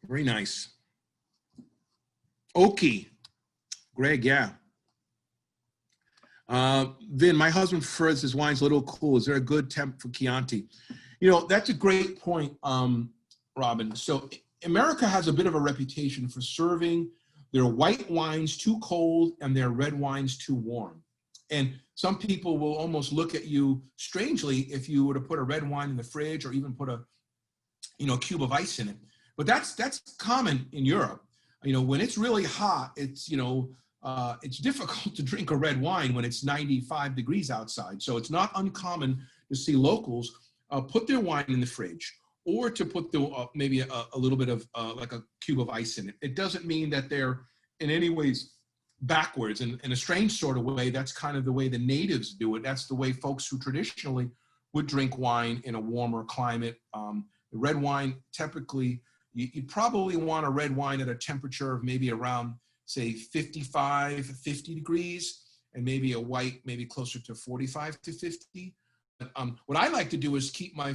Very nice. Oaky. Greg, yeah. Vin, my husband prefers his wines a little cool. Is there a good temp for Chianti? That's a great point, Robin. So America has a bit of a reputation for serving their white wines too cold and their red wines too warm. And some people will almost look at you strangely if you were to put a red wine in the fridge or even put a cube of ice in it. But that's common in Europe. When it's really hot, it's it's difficult to drink a red wine when it's 95 degrees outside. So it's not uncommon to see locals put their wine in the fridge, or to put the, maybe a little bit of like a cube of ice in it. It doesn't mean that they're in any ways backwards. In a strange sort of way, that's kind of the way the natives do it. That's the way folks who traditionally would drink wine in a warmer climate. The red wine, typically, you probably want a red wine at a temperature of maybe around, say, 55, 50 degrees, and maybe a white, maybe closer to 45 to 50. What I like to do is keep my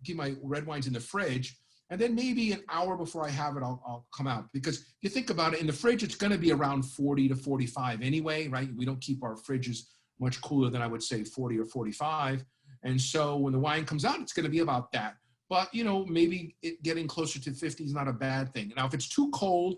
keep my red wines in the fridge, and then maybe an hour before I have it, I'll come out. Because if you think about it, in the fridge, it's going to be around 40 to 45 anyway, right? We don't keep our fridges much cooler than, I would say, 40 or 45. And so when the wine comes out, it's going to be about that. But, you know, maybe it getting closer to 50 is not a bad thing. Now, if it's too cold,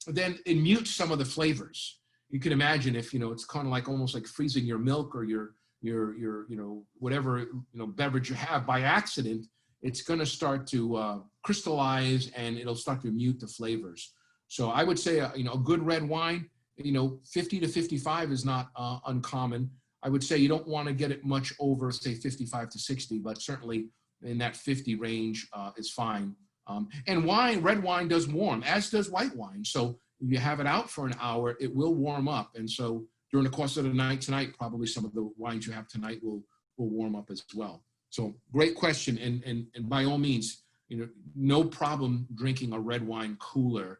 then it mutes some of the flavors. You can imagine if, you know, it's kind of like almost like freezing your milk or your you know, whatever, you know, beverage you have by accident, it's going to start to crystallize, and it'll start to mute the flavors. So I would say, you know, a good red wine, you know, 50 to 55 is not uncommon. I would say you don't want to get it much over, say, 55 to 60, but certainly in that 50 range is fine. And wine, red wine does warm, as does white wine. So if you have it out for an hour, it will warm up. And so during the course of the night tonight, probably some of the wines you have tonight will warm up as well. So great question. And by all means, you know, no problem drinking a red wine cooler.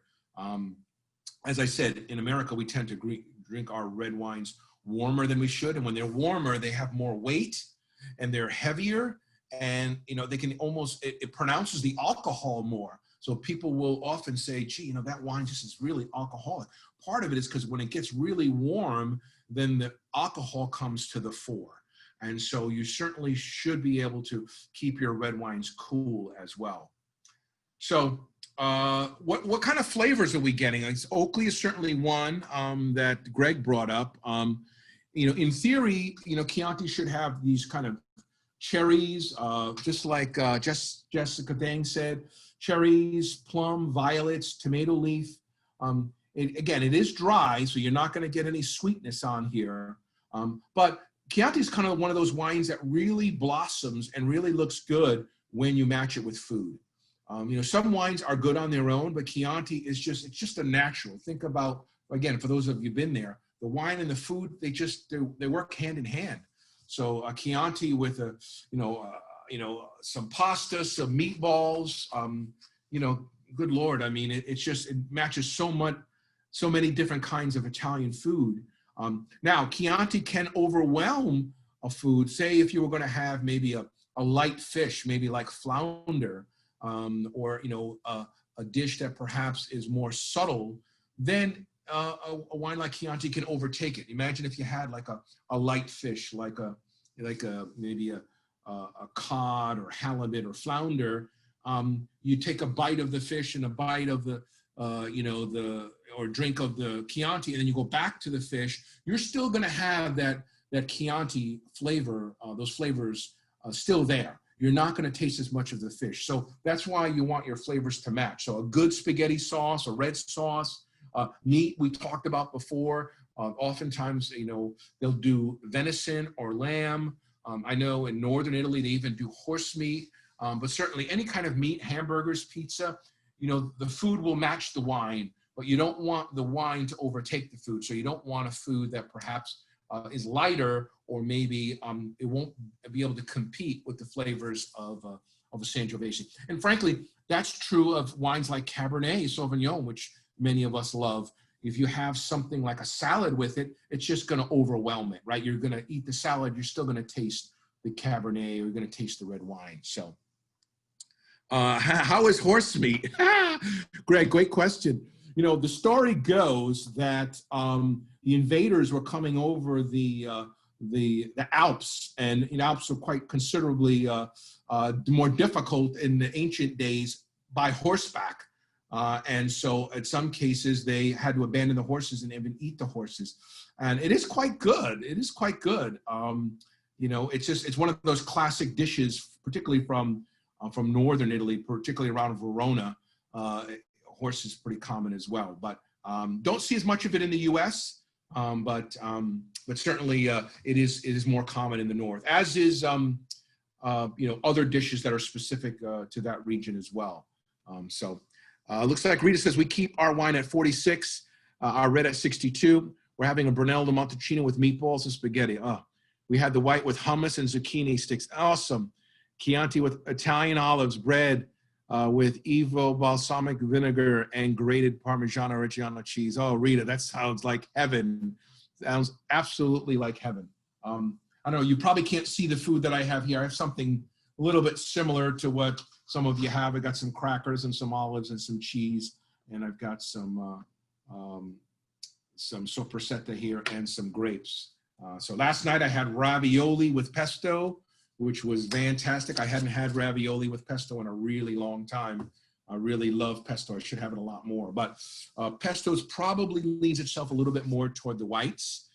As I said, in America, we tend to drink our red wines warmer than we should. And when they're warmer, they have more weight and they're heavier. And, you know, they can almost, it pronounces the alcohol more. So people will often say, gee, you know, that wine just is really alcoholic. Part of it is because when it gets really warm, then the alcohol comes to the fore. And so you certainly should be able to keep your red wines cool as well. So what kind of flavors are we getting? Oakley is certainly one that Greg brought up. You know, in theory, you know, Chianti should have these kind of cherries, just like Jessica Dang said, cherries, plum, violets, tomato leaf. Again, it is dry, so you're not going to get any sweetness on here. But Chianti is kind of one of those wines that really blossoms and really looks good when you match it with food. You know, some wines are good on their own, but Chianti is just, it's just a natural. Think about, again, for those of you who've been there, the wine and the food, they work hand in hand. So a Chianti with some pasta, some meatballs, you know, good Lord. I mean, it matches so many different kinds of Italian food. Now, Chianti can overwhelm a food. Say if you were going to have maybe a light fish, maybe like flounder, or, you know, a dish that perhaps is more subtle, then a wine like Chianti can overtake it. Imagine if you had like a light fish, maybe a cod or halibut or flounder. You take a bite of the fish and a bite of the, or drink of the Chianti, and then you go back to the fish. You're still going to have that Chianti flavor, those flavors still there. You're not going to taste as much of the fish. So that's why you want your flavors to match. So a good spaghetti sauce, a red sauce, meat we talked about before. Oftentimes, you know, they'll do venison or lamb. I know in northern Italy, they even do horse meat, but certainly any kind of meat, hamburgers, pizza, you know, the food will match the wine, but you don't want the wine to overtake the food. So you don't want a food that perhaps is lighter, or maybe it won't be able to compete with the flavors of a Sangiovese. And frankly, that's true of wines like Cabernet Sauvignon, which many of us love. If you have something like a salad with it, it's just going to overwhelm it, right? You're going to eat the salad, you're still going to taste the Cabernet, or you're going to taste the red wine. So how is horse meat? Greg, great question. You know, the story goes that the invaders were coming over the Alps, and the Alps were quite considerably more difficult in the ancient days by horseback. And so in some cases, they had to abandon the horses and even eat the horses. And it is quite good. It is quite good. You know, it's one of those classic dishes, particularly from northern Italy, particularly around Verona. Horse is pretty common as well. But Don't see as much of it in the U.S., but certainly it is more common in the north, as is other dishes that are specific to that region as well. Looks like Rita says we keep our wine at 46, our red at 62. We're having a Brunello di Montalcino with meatballs and spaghetti. We had the white with hummus and zucchini sticks. Awesome. Chianti with Italian olives, bread with Evo balsamic vinegar and grated Parmigiano Reggiano cheese. Oh, Rita, that sounds like heaven. Sounds absolutely like heaven. I don't know, you probably can't see the food that I have here. I have something a little bit similar to what some of you have. I got some crackers and some olives and some cheese, and I've got some soppressata here and some grapes. So last night I had ravioli with pesto, which was fantastic. I hadn't had ravioli with pesto in a really long time. I really love pesto. I should have it a lot more. But pesto probably leans itself a little bit more toward the whites.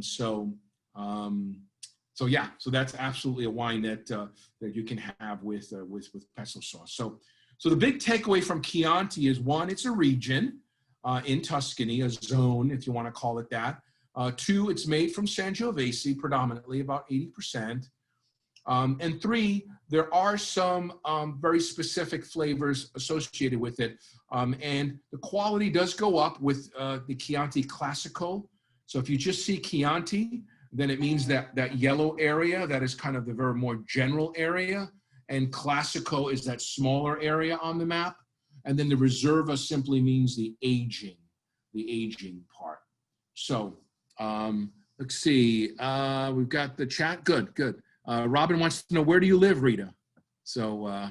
So that's absolutely a wine that you can have with pesto sauce. So the big takeaway from Chianti is, one, it's a region in Tuscany, a zone, if you want to call it that. Two, it's made from Sangiovese predominantly, about 80%. And three, there are some very specific flavors associated with it. And the quality does go up with the Chianti Classico. So if you just see Chianti, then it means that yellow area, that is kind of the very more general area. And Classico is that smaller area on the map. And then the Reserva simply means the aging part. So let's see, we've got the chat. Good. Robin wants to know, where do you live, Rita? So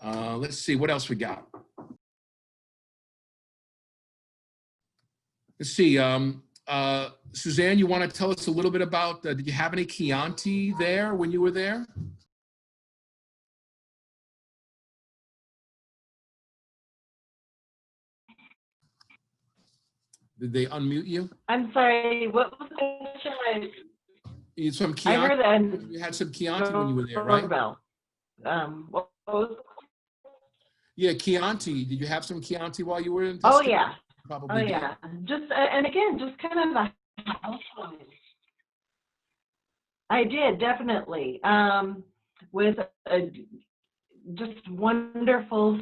let's see, what else we got? Let's see, Suzanne, you want to tell us a little bit about, did you have any Chianti there when you were there? Did they unmute you? I'm sorry, what was the question? It's from Chianti. I heard that. You had some Chianti when you were there, right? What was? Yeah, Chianti. Did you have some Chianti while you were in Oh, Tuscany? yeah. Probably did. Yeah. Just, and again, just kind of a household. I did, definitely. With just wonderful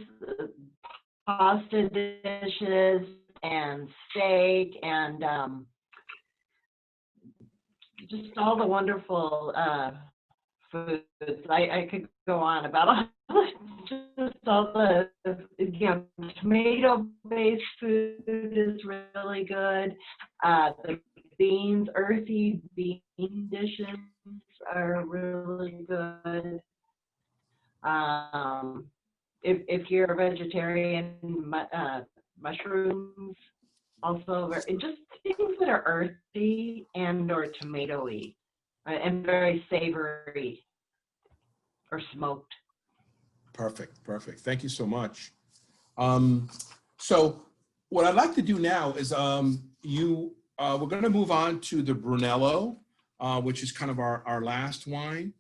pasta dishes and steak and just all the wonderful foods. I could go on about just all the, tomato-based food is really good. The beans, earthy bean dishes are really good. If you're a vegetarian, mushrooms also, just things that are earthy and or tomatoey and very savory or smoked. Perfect. Thank you so much. So what I'd like to do now is we're going to move on to the Brunello, which is kind of our last wine.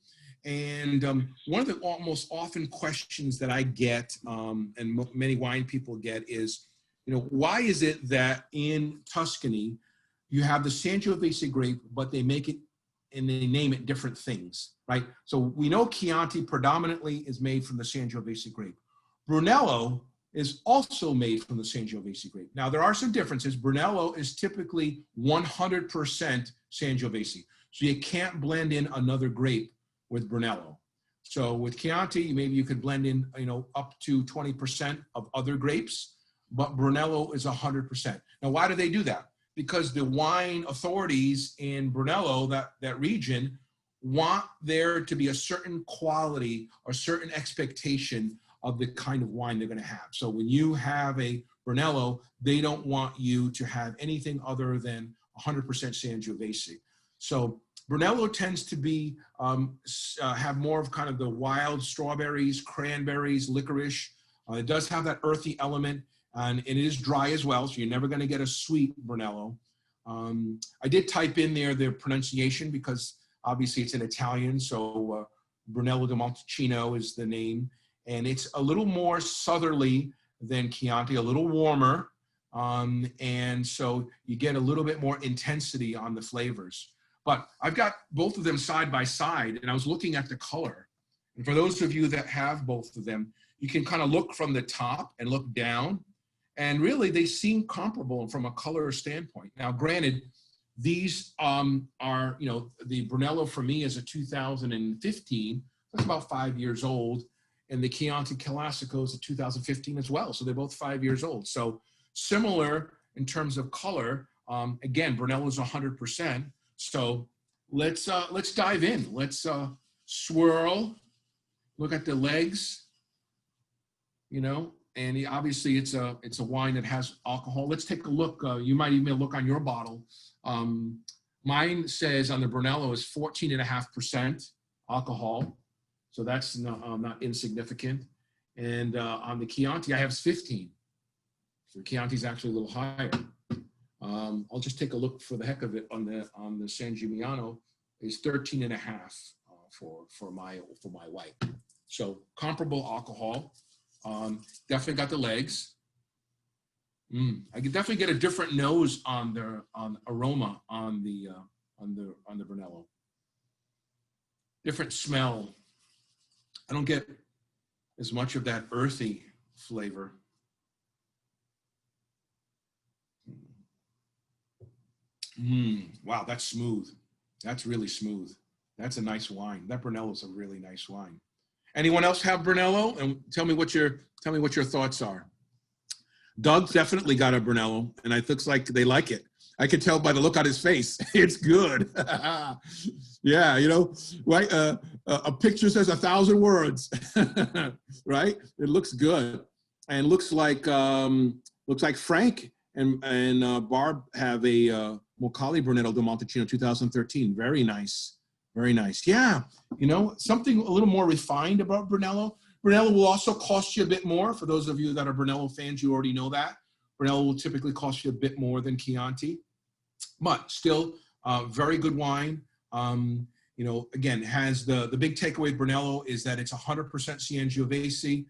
And one of the most often questions that I get, and many wine people get, is, why is it that in Tuscany you have the Sangiovese grape, but they make it and they name it different things, right? So we know Chianti predominantly is made from the Sangiovese grape. Brunello is also made from the Sangiovese grape. Now, there are some differences. Brunello is typically 100% Sangiovese. So you can't blend in another grape with Brunello. So with Chianti, maybe you could blend in, up to 20% of other grapes, but Brunello is 100%. Now, why do they do that? Because the wine authorities in Brunello, that region, want there to be a certain quality or certain expectation of the kind of wine they're going to have. So when you have a Brunello, they don't want you to have anything other than 100% Sangiovese. So Brunello tends to be have more of kind of the wild strawberries, cranberries, licorice. It does have that earthy element, and it is dry as well, so you're never going to get a sweet Brunello. I did type in there the pronunciation because obviously it's in Italian, so Brunello di Montalcino is the name, and it's a little more southerly than Chianti, a little warmer, And so you get a little bit more intensity on the flavors. But I've got both of them side by side, and I was looking at the color. And for those of you that have both of them, you can kind of look from the top and look down, and really they seem comparable from a color standpoint. Now, granted, these are, you know, the Brunello for me is a 2015, that's about 5 years old, and the Chianti Classico is a 2015 as well, so they're both 5 years old. So similar in terms of color. Again, Brunello is 100%. So let's dive in. Let's swirl. Look at the legs. You know, and obviously it's a wine that has alcohol. Let's take a look. You might even look on your bottle. Mine says on the Brunello is 14.5% alcohol, so that's not insignificant. And on the Chianti, I have 15. So the Chianti is actually a little higher. I'll just take a look for the heck of it on the San Gimignano is 13.5 for my white. So comparable alcohol. Definitely got the legs. I could definitely get a different nose on aroma on the Brunello. Different smell. I don't get as much of that earthy flavor. Wow, that's smooth. That's really smooth. That's a nice wine. That Brunello is a really nice wine. Anyone else have Brunello? And tell me what your thoughts are. Doug's definitely got a Brunello, and it looks like they like it. I can tell by the look on his face. It's good. Yeah, you know, right? A picture says 1,000 words, right? It looks good, and looks like Frank and Barb have a Moccoli Brunello di Montalcino 2013. Very nice. Very nice. Yeah, you know, something a little more refined about Brunello. Brunello will also cost you a bit more. For those of you that are Brunello fans, you already know that. Brunello will typically cost you a bit more than Chianti, but still very good wine. You know, again, has the big takeaway with Brunello is that it's 100% Sangiovese.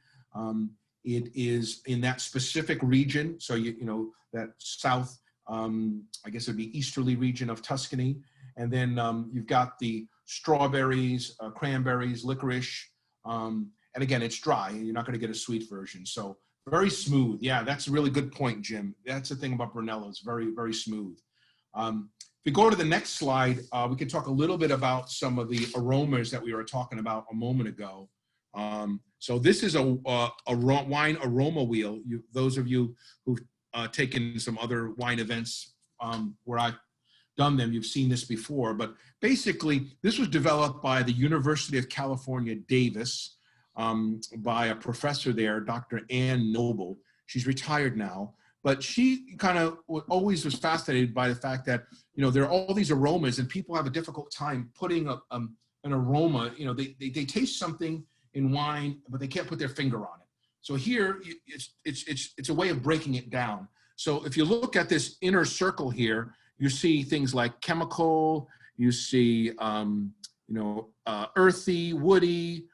It is in that specific region. So, you know, that south, I guess it would be easterly region of Tuscany. And then you've got the strawberries, cranberries, licorice. And again, it's dry. You're not going to get a sweet version. So very smooth. Yeah, that's a really good point, Jim. That's the thing about Brunello. It's very, very smooth. If we go to the next slide, we can talk a little bit about some of the aromas that we were talking about a moment ago. So this is a wine aroma wheel. Those of you who've taken some other wine events where I've done them, you've seen this before. But basically, this was developed by the University of California, Davis, by a professor there, Dr. Ann Noble. She's retired now, but she kind of always was fascinated by the fact that, you know, there are all these aromas and people have a difficult time putting an aroma. You know, they taste something in wine, but they can't put their finger on it. So here, it's a way of breaking it down. So if you look at this inner circle here, you see things like chemical, you see, you know, earthy, woody,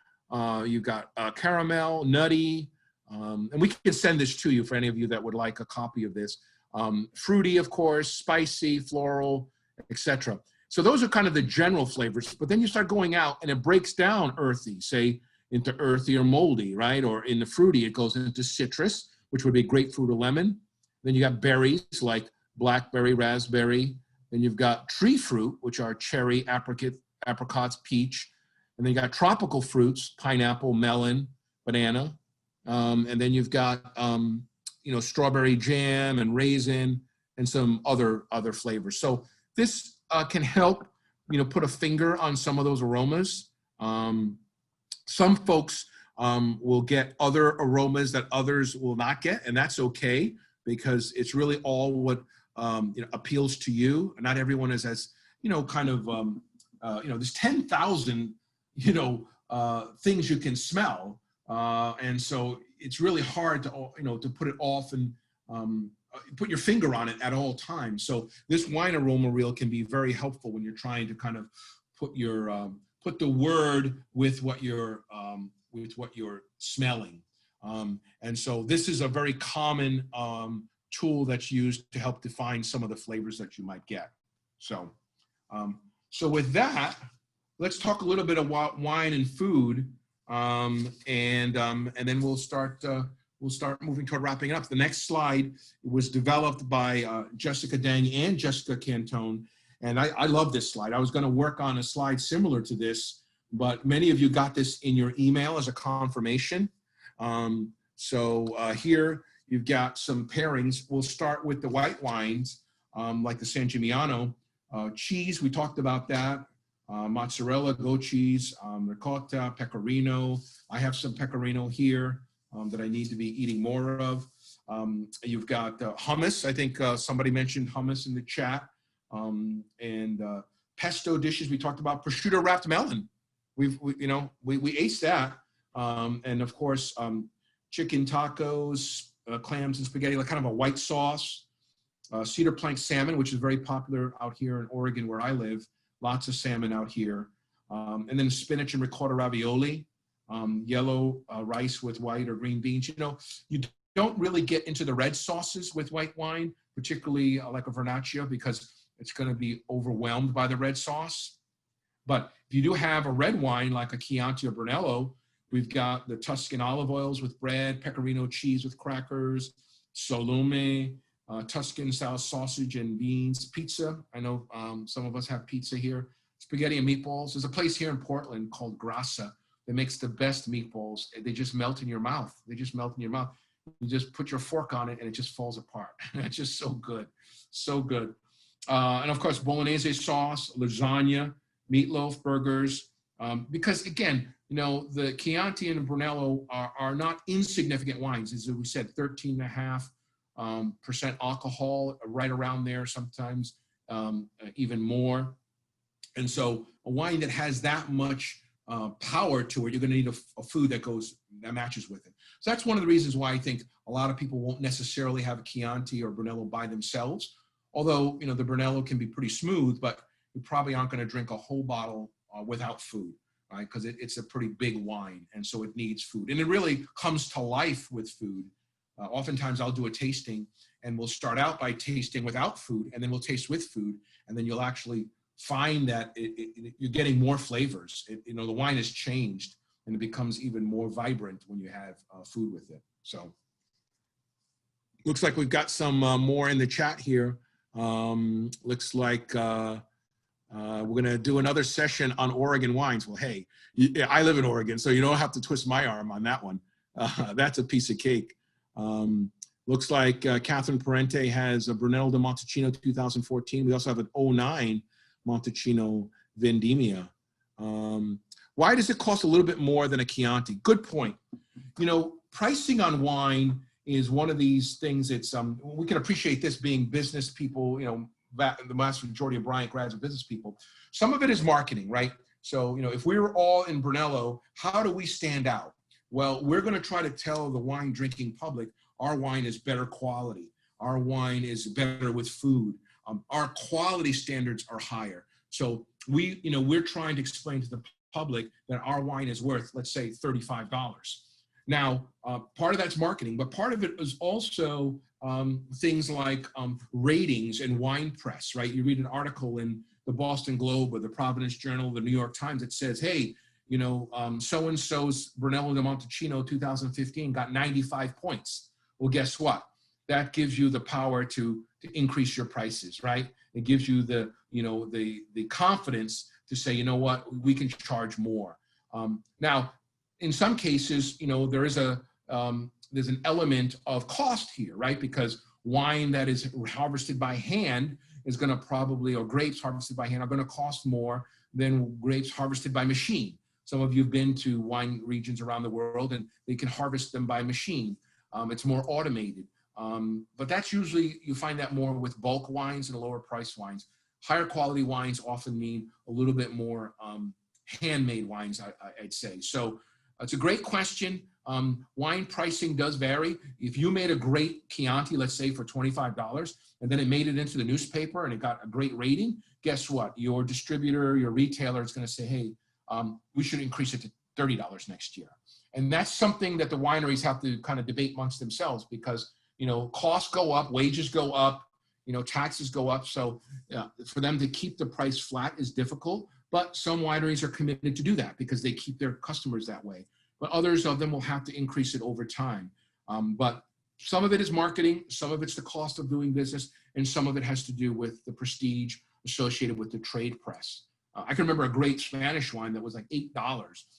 you've got caramel, nutty, and we can send this to you for any of you that would like a copy of this. Fruity, of course, spicy, floral, etc. So those are kind of the general flavors, but then you start going out and it breaks down earthy, say into earthy or moldy, right? Or in the fruity, it goes into citrus, which would be grapefruit or lemon. Then you got berries like blackberry, raspberry. Then you've got tree fruit, which are cherry, apricots, peach. And then you got tropical fruits, pineapple, melon, banana. And then you've got, you know, strawberry jam and raisin and some other flavors. So this can help, you know, put a finger on some of those aromas. Some folks will get other aromas that others will not get, and that's okay, because it's really all what you know, appeals to you. And not everyone is as, you know, kind of, you know, there's 10,000, you know, things you can smell. And so it's really hard to, you know, to put it off and put your finger on it at all times. So this wine aroma reel can be very helpful when you're trying to kind of put your, put the word with what you're smelling. And so this is a very common tool that's used to help define some of the flavors that you might get. So, so with that, let's talk a little bit about wine and food, and then we'll start moving toward wrapping it up. The next slide was developed by Jessica Dang and Jessica Cantone, and I love this slide. I was going to work on a slide similar to this, but many of you got this in your email as a confirmation. Here you've got some pairings. We'll start with the white wines, like the San Gimignano. Cheese, we talked about that. Mozzarella, goat cheese, ricotta, pecorino. I have some pecorino here that I need to be eating more of. You've got hummus. I think somebody mentioned hummus in the chat. Pesto dishes, we talked about prosciutto wrapped melon. We aced that. And of course, chicken tacos, clams and spaghetti, like kind of a white sauce. Cedar plank salmon, which is very popular out here in Oregon where I live. Lots of salmon out here. And then spinach and ricotta ravioli, yellow rice with white or green beans. You don't really get into the red sauces with white wine, particularly like a Vernaccia, because it's going to be overwhelmed by the red sauce. But if you do have a red wine like a Chianti or Brunello, we've got the Tuscan olive oils with bread, pecorino cheese with crackers, salumi, Tuscan style sausage and beans, pizza. I know some of us have pizza here. Spaghetti and meatballs. There's a place here in Portland called Grassa that makes the best meatballs. They just melt in your mouth. They just melt in your mouth. You just put your fork on it and it just falls apart. It's just so good, so good. And of course, bolognese sauce, lasagna, meatloaf, burgers. Because again, the Chianti and Brunello are not insignificant wines. As we said, 13.5% alcohol, right around there, sometimes even more. And so a wine that has that much power to it, you're going to need a food that matches with it. So that's one of the reasons why I think a lot of people won't necessarily have a Chianti or Brunello by themselves. Although, the Brunello can be pretty smooth, but you probably aren't going to drink a whole bottle without food, right? Because it's a pretty big wine, and so it needs food. And it really comes to life with food. Oftentimes I'll do a tasting, and we'll start out by tasting without food, and then we'll taste with food, and then you'll actually find that you're getting more flavors. The wine has changed, and it becomes even more vibrant when you have food with it. So looks like we've got some more in the chat here. Looks like we're going to do another session on Oregon wines. Well, hey, I live in Oregon, so you don't have to twist my arm on that one. That's a piece of cake. Looks like Catherine Parente has a Brunello di Montalcino 2014. We also have an 09 Montalcino Vendimia. Why does it cost a little bit more than a Chianti? Good point. Pricing on wine is one of these things that's, we can appreciate this being business people, the vast majority of Bryant grads are business people. Some of it is marketing, right? So, if we were all in Brunello, how do we stand out? Well, we're going to try to tell the wine drinking public our wine is better quality. Our wine is better with food. Our quality standards are higher. So we're trying to explain to the public that our wine is worth, let's say, $35. Now, part of that's marketing, but part of it is also things like ratings and wine press, right? You read an article in the Boston Globe or the Providence Journal, the New York Times, that says, hey, so-and-so's Brunello di Montalcino 2015 got 95 points. Well, guess what? That gives you the power to increase your prices, right? It gives you the confidence to say, you know what, we can charge more. Now, in some cases, there's an element of cost here, right? Because wine that is harvested by hand is going to or grapes harvested by hand are going to cost more than grapes harvested by machine. Some of you have been to wine regions around the world and they can harvest them by machine. It's more automated. But that's usually, you find that more with bulk wines and lower price wines. Higher quality wines often mean a little bit more handmade wines, I'd say. So it's a great question. Wine pricing does vary. If you made a great Chianti, let's say for $25, and then it made it into the newspaper and it got a great rating, guess what? Your distributor, your retailer is going to say, hey, we should increase it to $30 next year. And that's something that the wineries have to kind of debate amongst themselves, because you know, costs go up, wages go up, you know, taxes go up. So for them to keep the price flat is difficult, but some wineries are committed to do that because they keep their customers that way. But others of them will have to increase it over time. But some of it is marketing, some of it's the cost of doing business, and some of it has to do with the prestige associated with the trade press. I can remember a great Spanish wine that was like $8.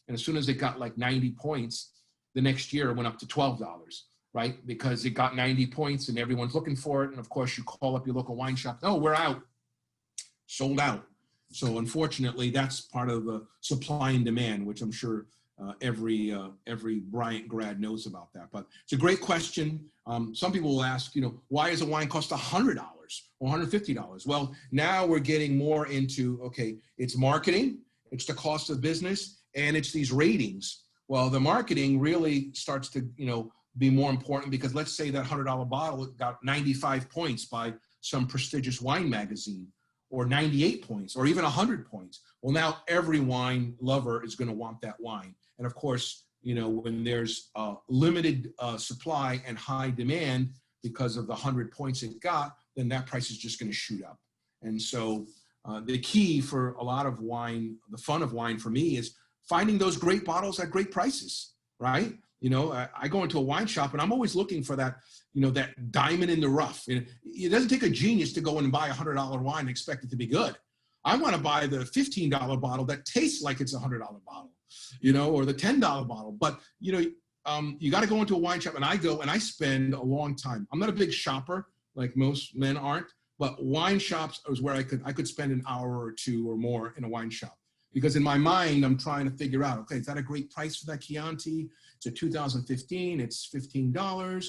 And as soon as it got like 90 points, the next year it went up to $12, right? Because it got 90 points and everyone's looking for it. And of course you call up your local wine shop, oh, we're out, sold out. So unfortunately, that's part of the supply and demand, which I'm sure every Bryant grad knows about that. But it's a great question. Some people will ask, you know, why does a wine cost $100 or $150? Well, now we're getting more into, okay, it's marketing, it's the cost of business, and it's these ratings. Well, the marketing really starts to, you know, be more important because let's say that $100 bottle got 95 points by some prestigious wine magazine, or 98 points, or even 100 points. Well, now every wine lover is going to want that wine. And of course, you know, when there's limited supply and high demand because of the 100 points it got, then that price is just going to shoot up. And so the key for a lot of wine, the fun of wine for me is finding those great bottles at great prices, right? You know, I go into a wine shop and I'm always looking for that, you know, that diamond in the rough. It doesn't take a genius to go in and buy a $100 wine and expect it to be good. I want to buy the $15 bottle that tastes like it's a $100 bottle, you know, or the $10 bottle. But, you know, you got to go into a wine shop, and I go and I spend a long time. I'm not a big shopper like most men aren't, but wine shops is where I could spend an hour or two or more in a wine shop. Because in my mind, I'm trying to figure out, okay, is that a great price for that Chianti? It's a 2015, it's $15.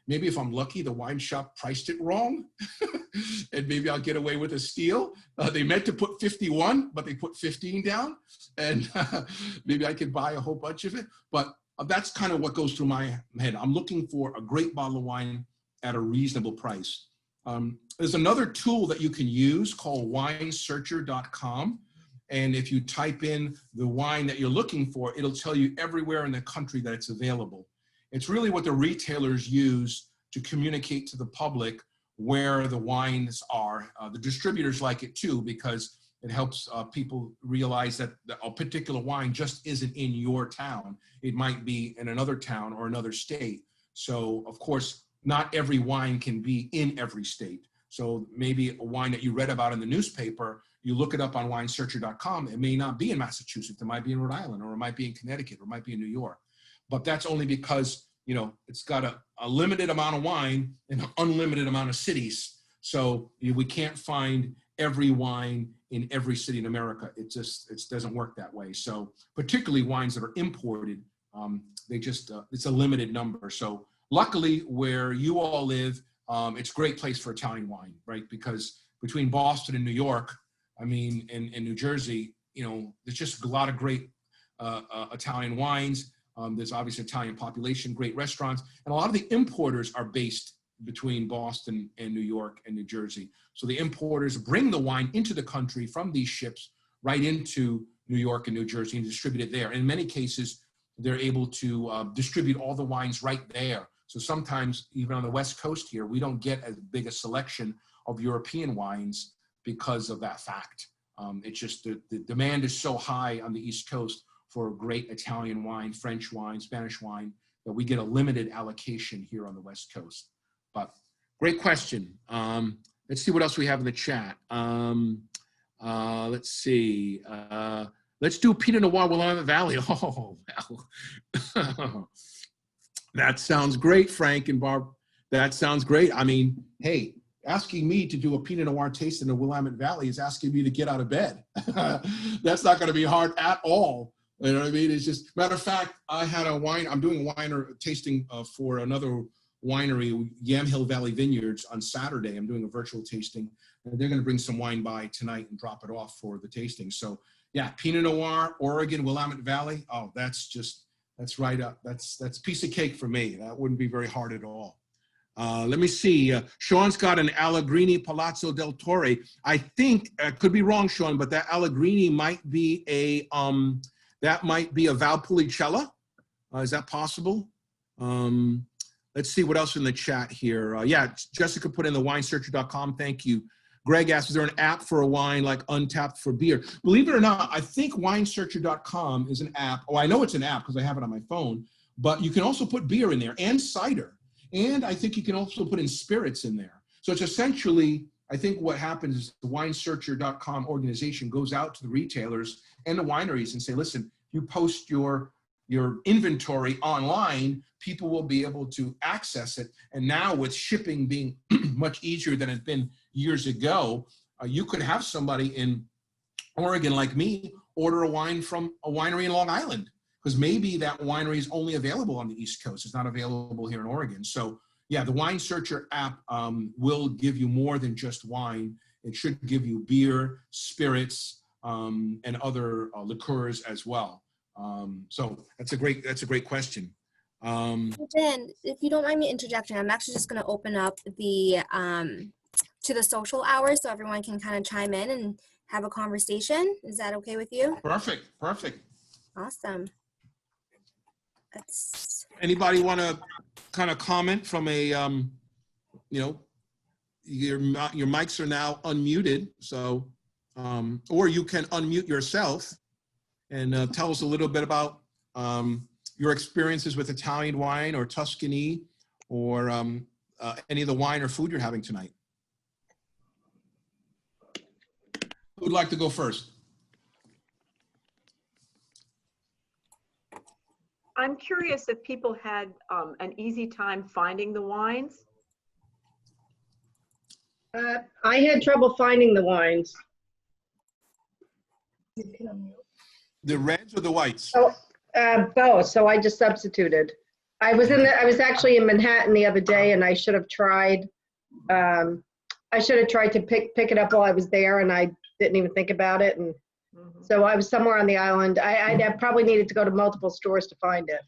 Maybe if I'm lucky, the wine shop priced it wrong, and maybe I'll get away with a steal. They meant to put 51, but they put 15 down, and maybe I could buy a whole bunch of it. But that's kind of what goes through my head. I'm looking for a great bottle of wine at a reasonable price. There's another tool that you can use called winesearcher.com. And if you type in the wine that you're looking for, it'll tell you everywhere in the country that it's available. It's really what the retailers use to communicate to the public where the wines are. The distributors like it too, because it helps people realize that a particular wine just isn't in your town. It might be in another town or another state. So of course, not every wine can be in every state. So maybe a wine that you read about in the newspaper, you look it up on winesearcher.com, it may not be in Massachusetts, it might be in Rhode Island, or it might be in Connecticut, or it might be in New York. But that's only because, you know, it's got a limited amount of wine in an unlimited amount of cities. So we can't find every wine in every city in America. It doesn't work that way. So particularly wines that are imported, it's a limited number. So luckily where you all live, it's a great place for Italian wine, right? Because between Boston and New York, I mean, in New Jersey, you know, there's just a lot of great Italian wines. There's obviously Italian population, great restaurants, and a lot of the importers are based between Boston and New York and New Jersey. So the importers bring the wine into the country from these ships right into New York and New Jersey and distribute it there. And in many cases, they're able to distribute all the wines right there. So sometimes even on the West Coast here, we don't get as big a selection of European wines because of that fact. It's just the demand is so high on the East Coast for great Italian wine, French wine, Spanish wine, that we get a limited allocation here on the West Coast. But great question. Let's see what else we have in the chat. Let's see. Let's do Pinot Noir Willamette Valley. Oh, well. That sounds great, Frank and Barb. That sounds great. I mean, hey, asking me to do a Pinot Noir taste in the Willamette Valley is asking me to get out of bed. That's not going to be hard at all. You know what I mean? It's just, matter of fact, I had a wine, I'm doing a wine tasting for another winery, Yamhill Valley Vineyards, on Saturday. I'm doing a virtual tasting, and they're going to bring some wine by tonight and drop it off for the tasting. So yeah, Pinot Noir, Oregon, Willamette Valley. Oh, that's right up. That's piece of cake for me. That wouldn't be very hard at all. Let me see. Sean's got an Allegrini Palazzo del Torre. I think, could be wrong, Sean, but that Allegrini might be a Valpolicella. Is that possible? let's see what else in the chat here. Yeah, Jessica put in the winesearcher.com. Thank you. Greg asked, is there an app for a wine like Untapped for beer? Believe it or not, I think winesearcher.com is an app. Oh, I know it's an app because I have it on my phone, but you can also put beer in there and cider. And I think you can also put in spirits in there. So it's essentially, I think what happens is the winesearcher.com organization goes out to the retailers and the wineries and say, listen, you post your inventory online, people will be able to access it. And now with shipping being much easier than it's been years ago, you could have somebody in Oregon like me order a wine from a winery in Long Island, because maybe that winery is only available on the East Coast. It's not available here in Oregon. So yeah, the Wine Searcher app will give you more than just wine. It should give you beer, spirits, and other liqueurs as well. So that's a great question. Then, if you don't mind me interjecting, I'm actually just going to open up the to the social hour so everyone can kind of chime in and have a conversation. Is that okay with you? Perfect. Awesome. Anybody want to kind of comment from a, your mics are now unmuted, so, or you can unmute yourself and tell us a little bit about your experiences with Italian wine or Tuscany or any of the wine or food you're having tonight. Who would like to go first? I'm curious if people had an easy time finding the wines. I had trouble finding the wines. The reds or the whites? Oh, both. So I just substituted. I was actually in Manhattan the other day, and I should have tried. I should have tried to pick it up while I was there, and I didn't even think about it. And so I was somewhere on the island. I probably needed to go to multiple stores to find it.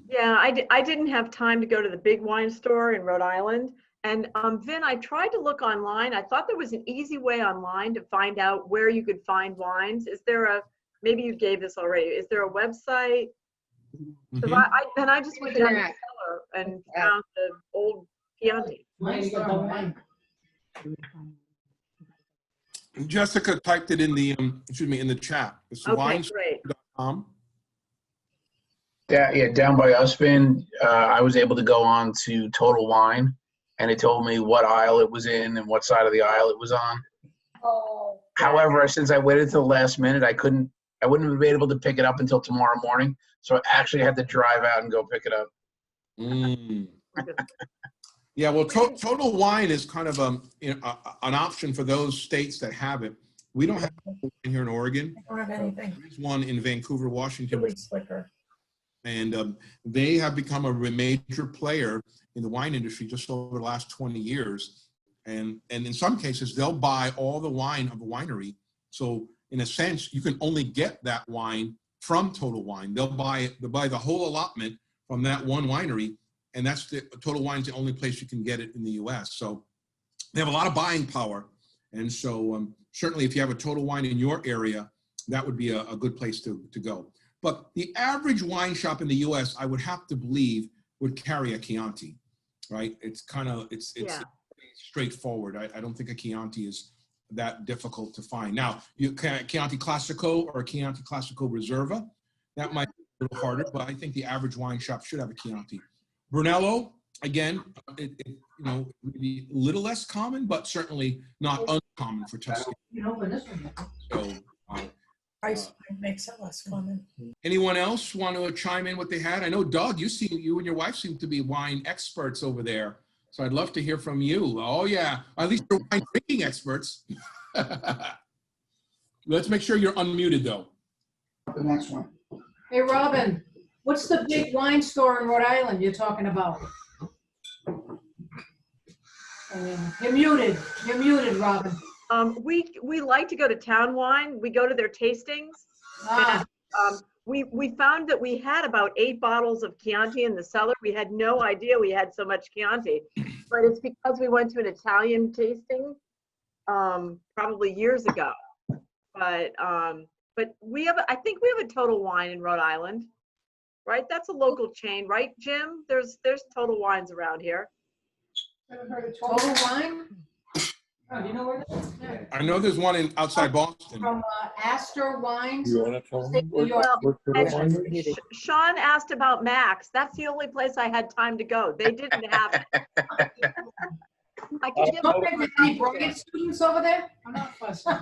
Yeah, I didn't have time to go to the big wine store in Rhode Island. And Vin, I tried to look online. I thought there was an easy way online to find out where you could find wines. Is there maybe you gave this already, is there a website? Because I just went down the cellar and found the old Chianti. Jessica typed it in the in the chat. It's Okay, great. wine.com. Yeah, down by us, Vin, I was able to go on to Total Wine, and it told me what aisle it was in and what side of the aisle it was on. Oh. However, since I waited till the last minute, I wouldn't have been able to pick it up until tomorrow morning. So I actually had to drive out and go pick it up. Yeah, well, Total Wine is kind of an option for those states that have it. We don't have wine here in Oregon. I don't have anything. There's one in Vancouver, Washington. Really slicker. And they have become a major player in the wine industry just over the last 20 years. And in some cases, they'll buy all the wine of a winery. So in a sense, you can only get that wine from Total Wine. They'll buy the whole allotment from that one winery. And that's Total Wine's the only place you can get it in the US. So they have a lot of buying power. And so certainly if you have a Total Wine in your area, that would be a good place to go. But the average wine shop in the US, I would have to believe, would carry a Chianti, right? It's straightforward. I don't think a Chianti is that difficult to find. Now, Chianti Classico or a Chianti Classico Reserva, that might be a little harder, but I think the average wine shop should have a Chianti. Brunello, again, maybe a little less common, but certainly not uncommon for Tuscany. So, Price makes it less common. anyone else want to chime in what they had? I know, Doug, you and your wife seem to be wine experts over there. So I'd love to hear from you. Oh, yeah. At least you're wine drinking experts. Let's make sure you're unmuted, though. The next one. Hey, Robin, what's the big wine store in Rhode Island you're talking about? You're muted, Robin. We like to go to Town Wine. We go to their tastings. Ah, And, we found that we had about 8 bottles of Chianti in the cellar. We had no idea we had so much Chianti, but it's because we went to an Italian tasting probably years ago. But I think we have a Total Wine in Rhode Island, right? That's a local chain, right, Jim? There's Total Wines around here. Haven't heard of Total Wine? Oh, do you know where that is? Yeah. I know there's one outside Boston. From Astor Wines. You want to tell State them New York. And Sean asked about Max. That's the only place I had time to go. They didn't have it. I can give Don't them they have any brilliant students over there? I'm not fussing.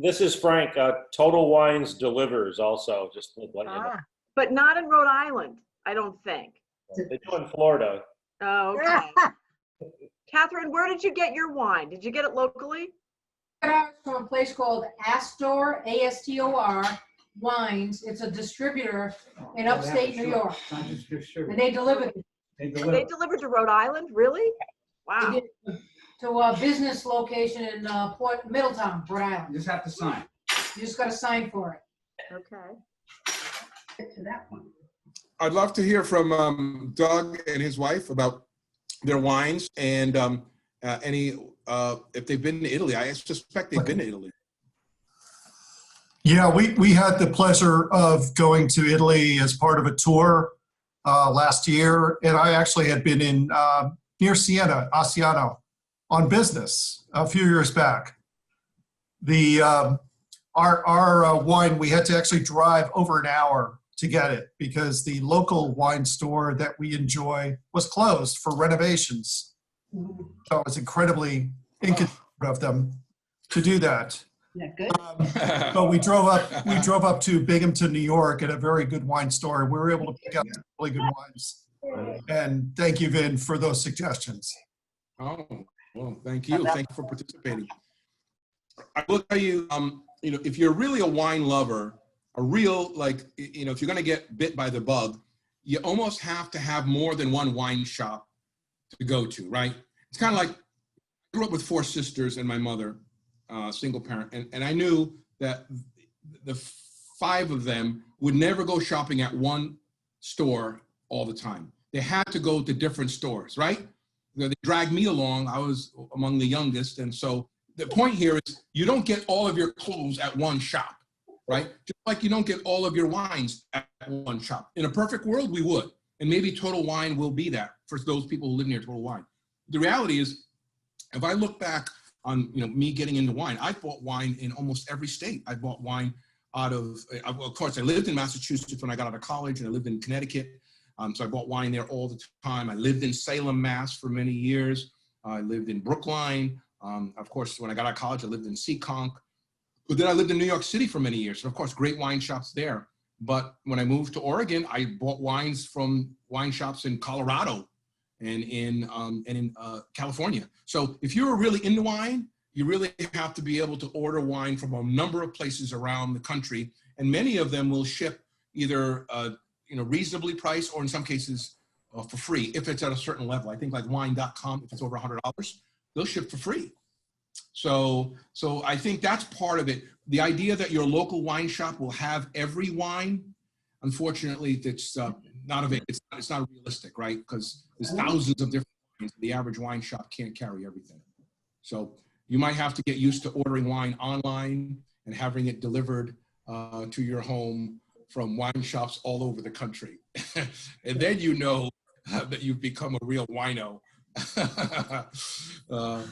This is Frank. Total Wines delivers also, just to let you know. but not in Rhode Island, I don't think. They do in Florida. Oh, okay. Catherine, where did you get your wine? Did you get it locally? From a place called Astor, A-S-T-O-R, Wines. It's a distributor in upstate New York. And they delivered it. They delivered to Rhode Island? Really? Wow. They did to a business location in Middletown, Rhode Island. You just have to sign. You just got to sign for it. Okay. Get to that one. I'd love to hear from Doug and his wife about their wines and if they've been to Italy. I suspect they've been to Italy. Yeah, we had the pleasure of going to Italy as part of a tour last year, and I actually had been in near Siena, Asciano, on business a few years back. The our wine, we had to actually drive over an hour to get it because the local wine store that we enjoy was closed for renovations. So it was incredibly inconsiderate of them to do that. Yeah, good. But we drove up to Binghamton, New York, at a very good wine store. We were able to pick up some really good wines. And thank you, Vin, for those suggestions. Oh, well, thank you. Thank you for participating. I will tell you, if you're really a wine lover, a real, if you're going to get bit by the bug, you almost have to have more than one wine shop to go to, right? It's kind of like, I grew up with 4 sisters and my mother, single parent, and I knew that the 5 of them would never go shopping at one store all the time. They had to go to different stores, right? They dragged me along. I was among the youngest, and so the point here is you don't get all of your clothes at one shop, right? Just like you don't get all of your wines at one shop. In a perfect world, we would, and maybe Total Wine will be that for those people who live near Total Wine. The reality is, if I look back on me getting into wine, I bought wine in almost every state. I bought wine out of course, I lived in Massachusetts when I got out of college, and I lived in Connecticut. So I bought wine there all the time. I lived in Salem, Mass for many years. I lived in Brookline. Of course, when I got out of college, I lived in Seekonk. But then I lived in New York City for many years. So of course, great wine shops there. But when I moved to Oregon, I bought wines from wine shops in Colorado and in California. So if you're really into wine, you really have to be able to order wine from a number of places around the country. And many of them will ship either reasonably priced, or in some cases for free if it's at a certain level. I think like wine.com, if it's over $100, they'll ship for free. So I think that's part of it. The idea that your local wine shop will have every wine, unfortunately, that's not of it. It's not realistic, right? Because there's thousands of different wines. The average wine shop can't carry everything. So you might have to get used to ordering wine online and having it delivered to your home from wine shops all over the country. And then that you've become a real wino. So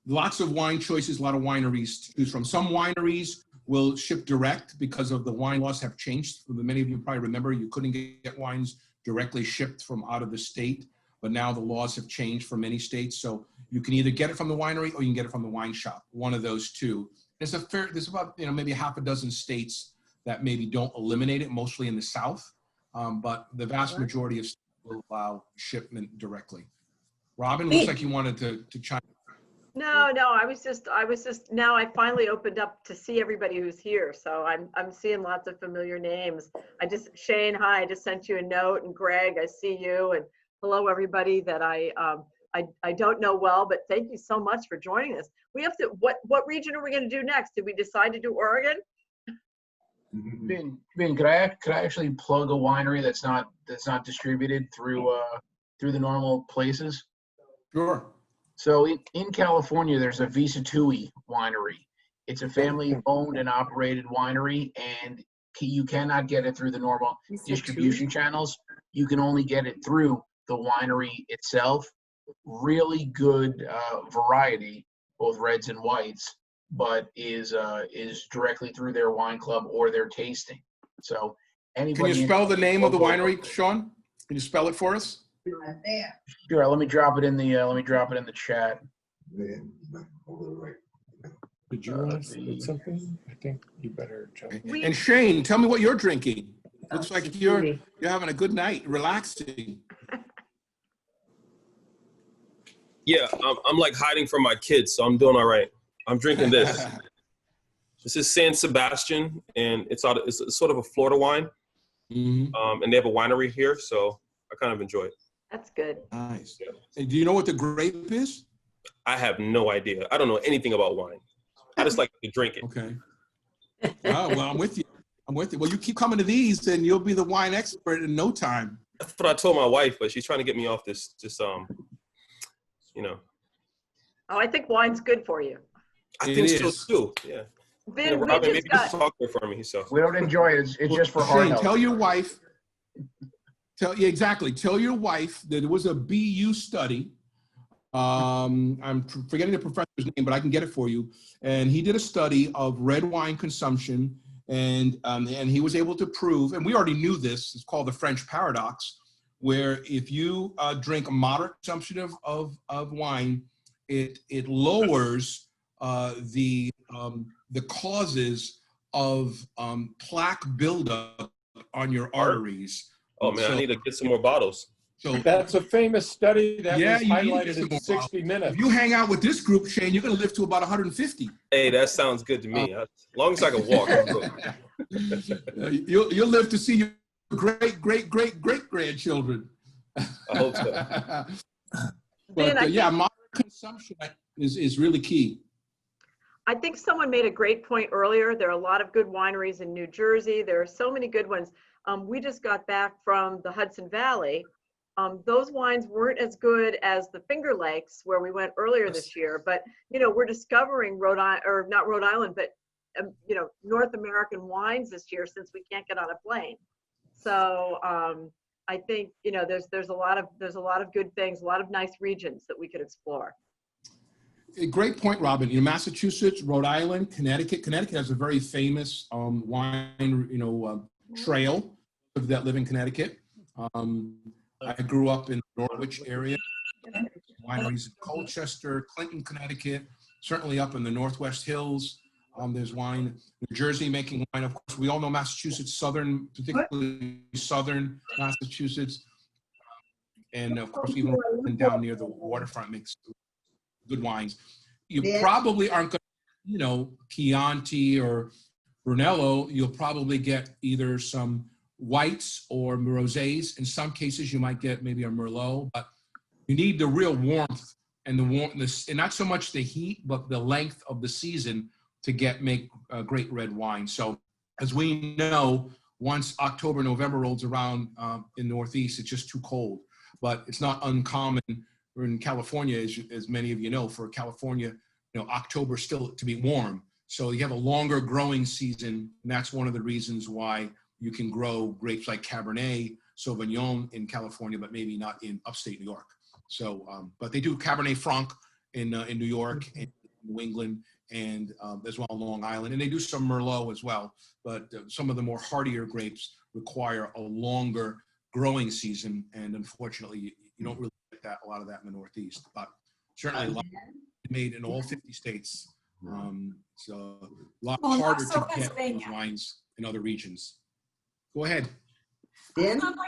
lots of wine choices, a lot of wineries to choose from. Some wineries will ship direct because of the wine laws have changed. Many of you probably remember you couldn't get wines directly shipped from out of the state, but now the laws have changed for many states. So you can either get it from the winery or you can get it from the wine shop, one of those two. There's about maybe half a dozen states that maybe don't eliminate it, mostly in the South, but the vast majority of states will allow shipment directly. Robin, looks like you wanted to chime in. No, I was just now I finally opened up to see everybody who's here. So I'm seeing lots of familiar names. Shane, hi, I just sent you a note, and Greg, I see you, and hello everybody that I don't know well, but thank you so much for joining us. We have to, what region are we going to do next? Did we decide to do Oregon? Vin, could I actually plug a winery that's not distributed through the normal places? Sure. So in California, there's a Visatui winery. It's a family-owned and operated winery, and you cannot get it through the normal distribution channels. You can only get it through the winery itself. Really good variety, both reds and whites, but is directly through their wine club or their tasting. So anybody. Can you spell the name of the winery, Sean? Can you spell it for us? Sure. Let me drop it in the chat. Did you want to say something? I think you better jump. And Shane, tell me what you're drinking. Looks like you're having a good night, relaxing. Yeah, I'm like hiding from my kids, so I'm doing all right. I'm drinking this. This is San Sebastian, and it's sort of a Florida wine. Mm-hmm. And they have a winery here, so I kind of enjoy it. That's good. Nice. And do you know what the grape is? I have no idea. I don't know anything about wine. I just like to drink it. Okay. Oh, well, I'm with you. Well, you keep coming to these, and you'll be the wine expert in no time. That's what I told my wife, but she's trying to get me off this, you know. Oh, I think wine's good for you. I think so too. Yeah. Vin, we Robin, just maybe got- just talk there for me. So We don't enjoy it. It's just for hard Shane, health. tell your wife. Tell your wife that there was a BU study. I'm forgetting the professor's name, but I can get it for you. And he did a study of red wine consumption, and he was able to prove, and we already knew this. It's called the French paradox, where if you drink a moderate consumption of wine, it lowers the causes of plaque buildup on your arteries. oh man, I need to get some more bottles. So That's a famous study that was you need highlighted some in more 60 Minutes. If you hang out with this group, Shane, you're going to live to about 150. Hey, that sounds good to me. As long as I can walk. I'm good. You'll live to see your great grandchildren. I hope so. But yeah, moderate consumption is really key. I think someone made a great point earlier. There are a lot of good wineries in New Jersey. There are so many good ones. We just got back from the Hudson Valley. Those wines weren't as good as the Finger Lakes where we went earlier this year, but we're discovering North American wines this year since we can't get on a plane. So I think there's a lot of good things, a lot of nice regions that we could explore. A great point, Robin. Massachusetts, Rhode Island, Connecticut. Connecticut has a very famous wine, trail that live in Connecticut. I grew up in the Norwich area. Wineries in Colchester, Clinton, Connecticut, certainly up in the Northwest Hills. There's wine. New Jersey making wine. Of course, we all know Massachusetts, particularly southern Massachusetts. And of course, even down near the waterfront makes good wines. You probably aren't going to, Chianti or Brunello. You'll probably get either some whites or rosés. In some cases, you might get maybe a Merlot, but you need the real warmth and and not so much the heat, but the length of the season to make great red wine. So as we know, once October, November rolls around in Northeast, it's just too cold. But it's not uncommon in California, as many of you know, for California, October still to be warm. So you have a longer growing season, and that's one of the reasons why you can grow grapes like Cabernet Sauvignon in California, but maybe not in upstate New York. So, but they do Cabernet Franc in New York and New England, and as well on Long Island, and they do some Merlot as well. But some of the more hardier grapes require a longer growing season, and unfortunately, you don't really get a lot of that in the Northeast. But certainly, a lot made in all 50 states. So a lot harder to get those wines in other regions. Go ahead.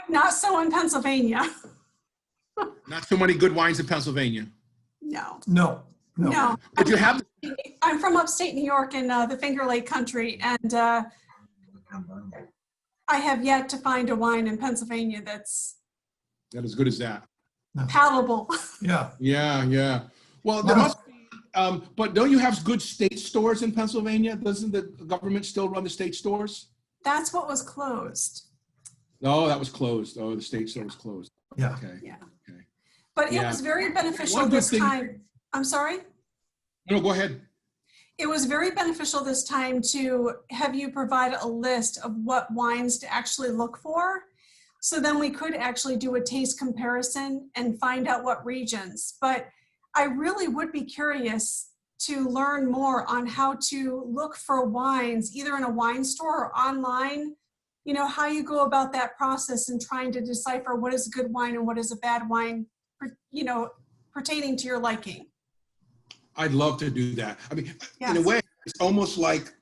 Not so in Pennsylvania. Not so many good wines in Pennsylvania. No. But you have. I'm from upstate New York in the Finger Lake country, and I have yet to find a wine in Pennsylvania that's as good as that. palatable. Yeah. Well, there must be, but don't you have good state stores in Pennsylvania? Doesn't the government still run the state stores? That's what was closed. Oh, that was closed. Oh, the state store was closed. Yeah. Okay. Yeah. Okay. But it was very beneficial One good this thing- time. I'm sorry? No, go ahead. it was very beneficial this time to have you provide a list of what wines to actually look for. So then we could actually do a taste comparison and find out what regions. But I really would be curious to learn more on how to look for wines, either in a wine store or online, you know, how you go about that process and trying to decipher what is a good wine and what is a bad wine, you know, pertaining to your liking. I'd love to do that. I mean, Yes. in a way, it's almost like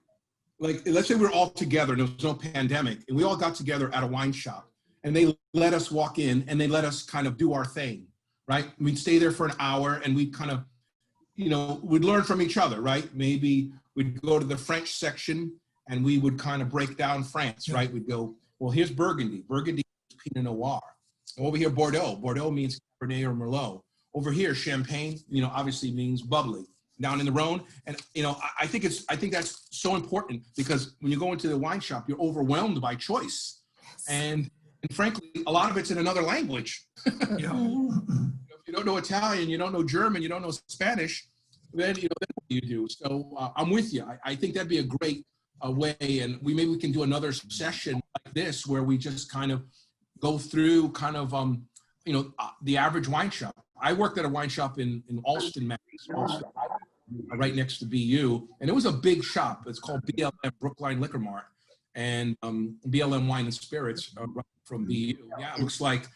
let's say we're all together and there was no pandemic and we all got together at a wine shop and they let us walk in and they let us kind of do our thing, right? We'd stay there for an hour and we'd kind of, you know, we'd learn from each other, right? Maybe we'd go to the French section and we would kind of break down France, right? We'd go, well, here's Burgundy. Burgundy is Pinot Noir. Over here, Bordeaux. Bordeaux means Cabernet or Merlot. Over here, Champagne, you know, obviously means bubbly. Down in the Rhone, and you know, I think that's so important because when you go into the wine shop, you're overwhelmed by choice, and frankly, a lot of it's in another language. You know, if you don't know Italian, you don't know German, you don't know Spanish, then you know then what do you do? So I'm with you. I think that'd be a great way, and maybe we can do another session like this where we just kind of go through kind of you know the average wine shop. I worked at a wine shop in Alston, Mass, right next to BU, and it was a big shop. It's called BLM, Brookline Liquor Mart, and BLM Wine and Spirits right from BU. Yeah, it looks like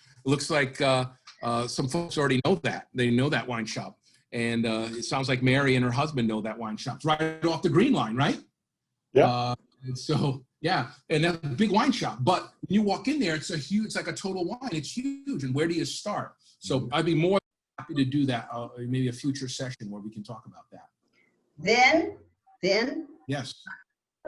some folks already know that. They know that wine shop, and it sounds like Mary and her husband know that wine shop. It's right off the Green Line, right? Yeah. So yeah, and that's a big wine shop. But when you walk in there, it's like a Total Wine. It's huge, and where do you start? So I'd be more happy to do that, maybe a future session where we can talk about that. Then, yes,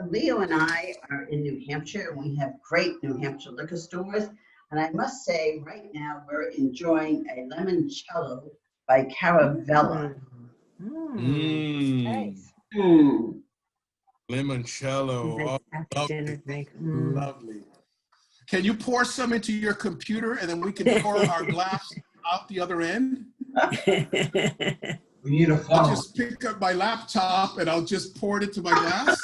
Leo and I are in New Hampshire, and we have great New Hampshire liquor stores. And I must say, right now, we're enjoying a limoncello by Caravella. Nice. Limoncello. Oh, lovely. Can you pour some into your computer and then we can pour our glass out the other end? Beautiful. I'll just pick up my laptop and I'll just pour it into my glass.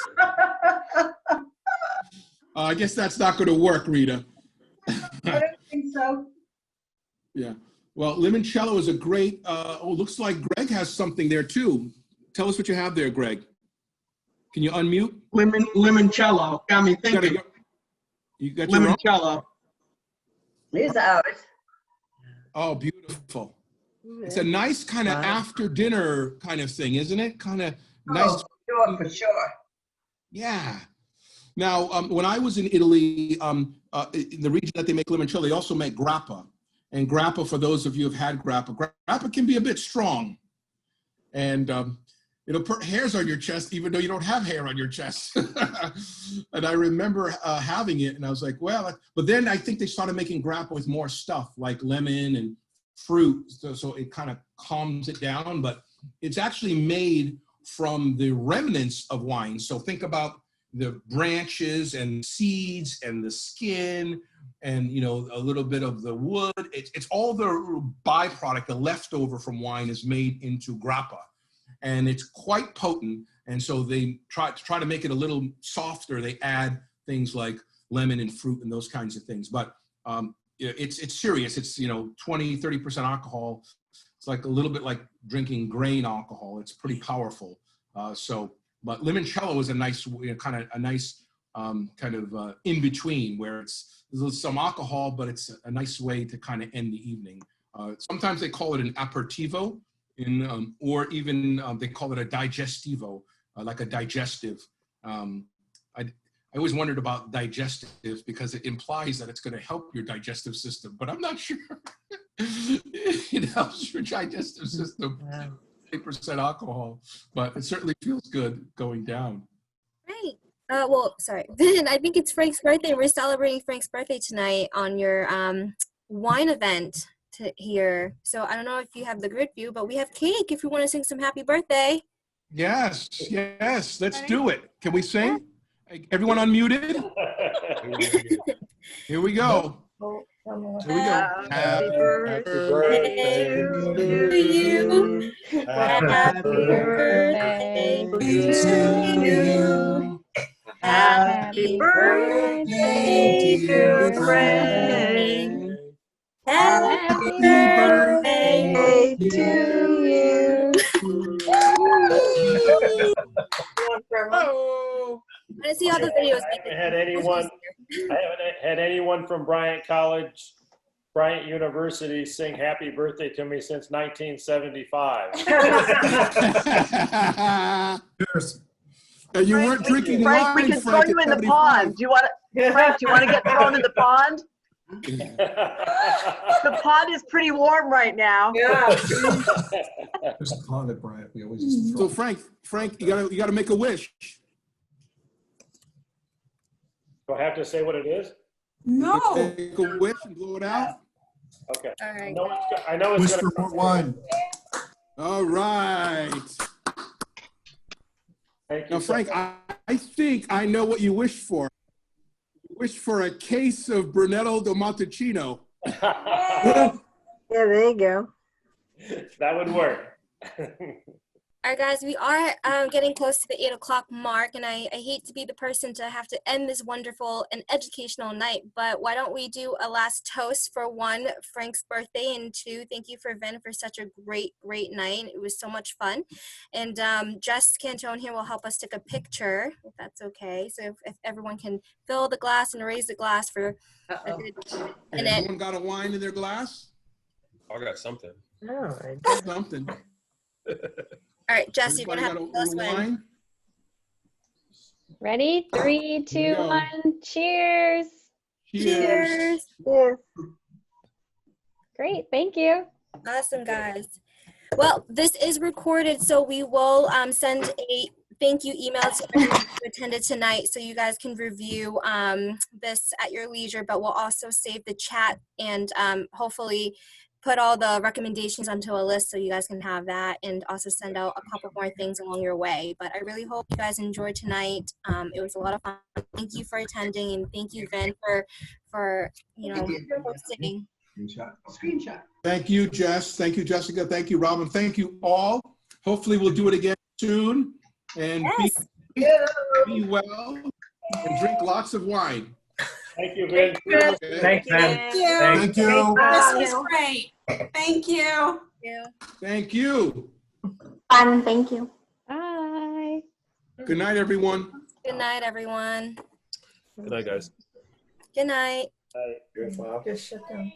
I guess that's not going to work, Rita. I don't think so. Yeah. Well, limoncello is a great, looks like Greg has something there too. Tell us what you have there, Greg. Can you unmute? Limoncello. Got me thinking. You got your limoncello. Here's ours. Oh, beautiful. It's a nice kind of after dinner kind of thing, isn't it? Kind of nice. For sure. Yeah. Now, when I was in Italy, in the region that they make limoncello, they also make grappa. And grappa, for those of you who have had grappa can be a bit strong. And it'll put hairs on your chest, even though you don't have hair on your chest. And I remember having it, and I was like, well, but then I think they started making grappa with more stuff, like lemon and fruit, so it kind of calms it down. But it's actually made from the remnants of wine. So think about the branches and seeds and the skin and, you know, a little bit of the wood. It's all the byproduct, the leftover from wine is made into grappa. And it's quite potent. And so they try to make it a little softer. They add things like lemon and fruit and those kinds of things. But it's serious. It's, you know, 20, 30% alcohol. It's like a little bit like drinking grain alcohol. It's pretty powerful. But limoncello is a nice, you know, kind of in between, where there's some alcohol, but it's a nice way to kind of end the evening. Sometimes they call it an aperitivo, or even they call it a digestivo, like a digestive. I always wondered about digestive because it implies that it's going to help your digestive system, but I'm not sure it helps your digestive system. 8% alcohol, but it certainly feels good going down. Right. Well, sorry. Then I think it's Frank's birthday. We're celebrating Frank's birthday tonight on your wine event here. So I don't know if you have the grid view, but we have cake if you want to sing some happy birthday. Yes, let's do it. Can we sing? Everyone unmuted? Here we go. Here we go. Happy birthday to to you. you. Happy birthday to you. Happy birthday, dear Frank. Happy birthday to you. Oh. I want to see all the videos. I haven't had anyone from Bryant College, Bryant University sing happy birthday to me since 1975. Cheers. And you weren't drinking Frank, wine, we can throw Frank, you at in the 75. pond. Do you want to, Frank, do you want to get thrown in the pond? The pond is pretty warm right now. There's a pond at Bryant. We always used to So throw. Frank, you gotta make a wish. Do I have to say what it is? No. Make a wish and blow it out. Okay. All right. I know it's Wish gonna for more wine. All right. Thank you, Now, Frank, I think I know what you wished for. You wished for a case of Brunello di Montalcino. Yeah, there you go. That would work. All right, guys, we are getting close to the 8 o'clock mark, and I hate to be the person to have to end this wonderful and educational night, but why don't we do a last toast for 1, Frank's birthday, and 2, thank you for Vin for such a great night. It was so much fun. And Jess Cantone here will help us take a picture, if that's okay. So if everyone can fill the glass and raise the glass for a good minute. Everyone got a wine in their glass? I got something. Something. All right, Jess, you're Everybody gonna have got to tell us when. wine? Ready? 3, 2, 1. Cheers. Cheers. Cheers. Great. Thank you. Awesome, guys. Well, this is recorded, so we will send a thank you email to everyone who attended tonight, so you guys can review this at your leisure, but we'll also save the chat and hopefully put all the recommendations onto a list so you guys can have that, and also send out a couple more things along your way. But I really hope you guys enjoyed tonight. It was a lot of fun. Thank you for attending, and thank you, Vin, for hosting. Screenshot. Thank you, Jess. Thank you, Jessica. Thank you, Robin. Thank you all. Hopefully we'll do it again soon. And be well and drink lots of wine. Thank you, Vin. Thanks, man. Thank you. This was great. Thank you. Thank you. Fun. Thank you. Bye. Good night, everyone. Good night, everyone. Good night, guys. Good night. Good. Just shut down.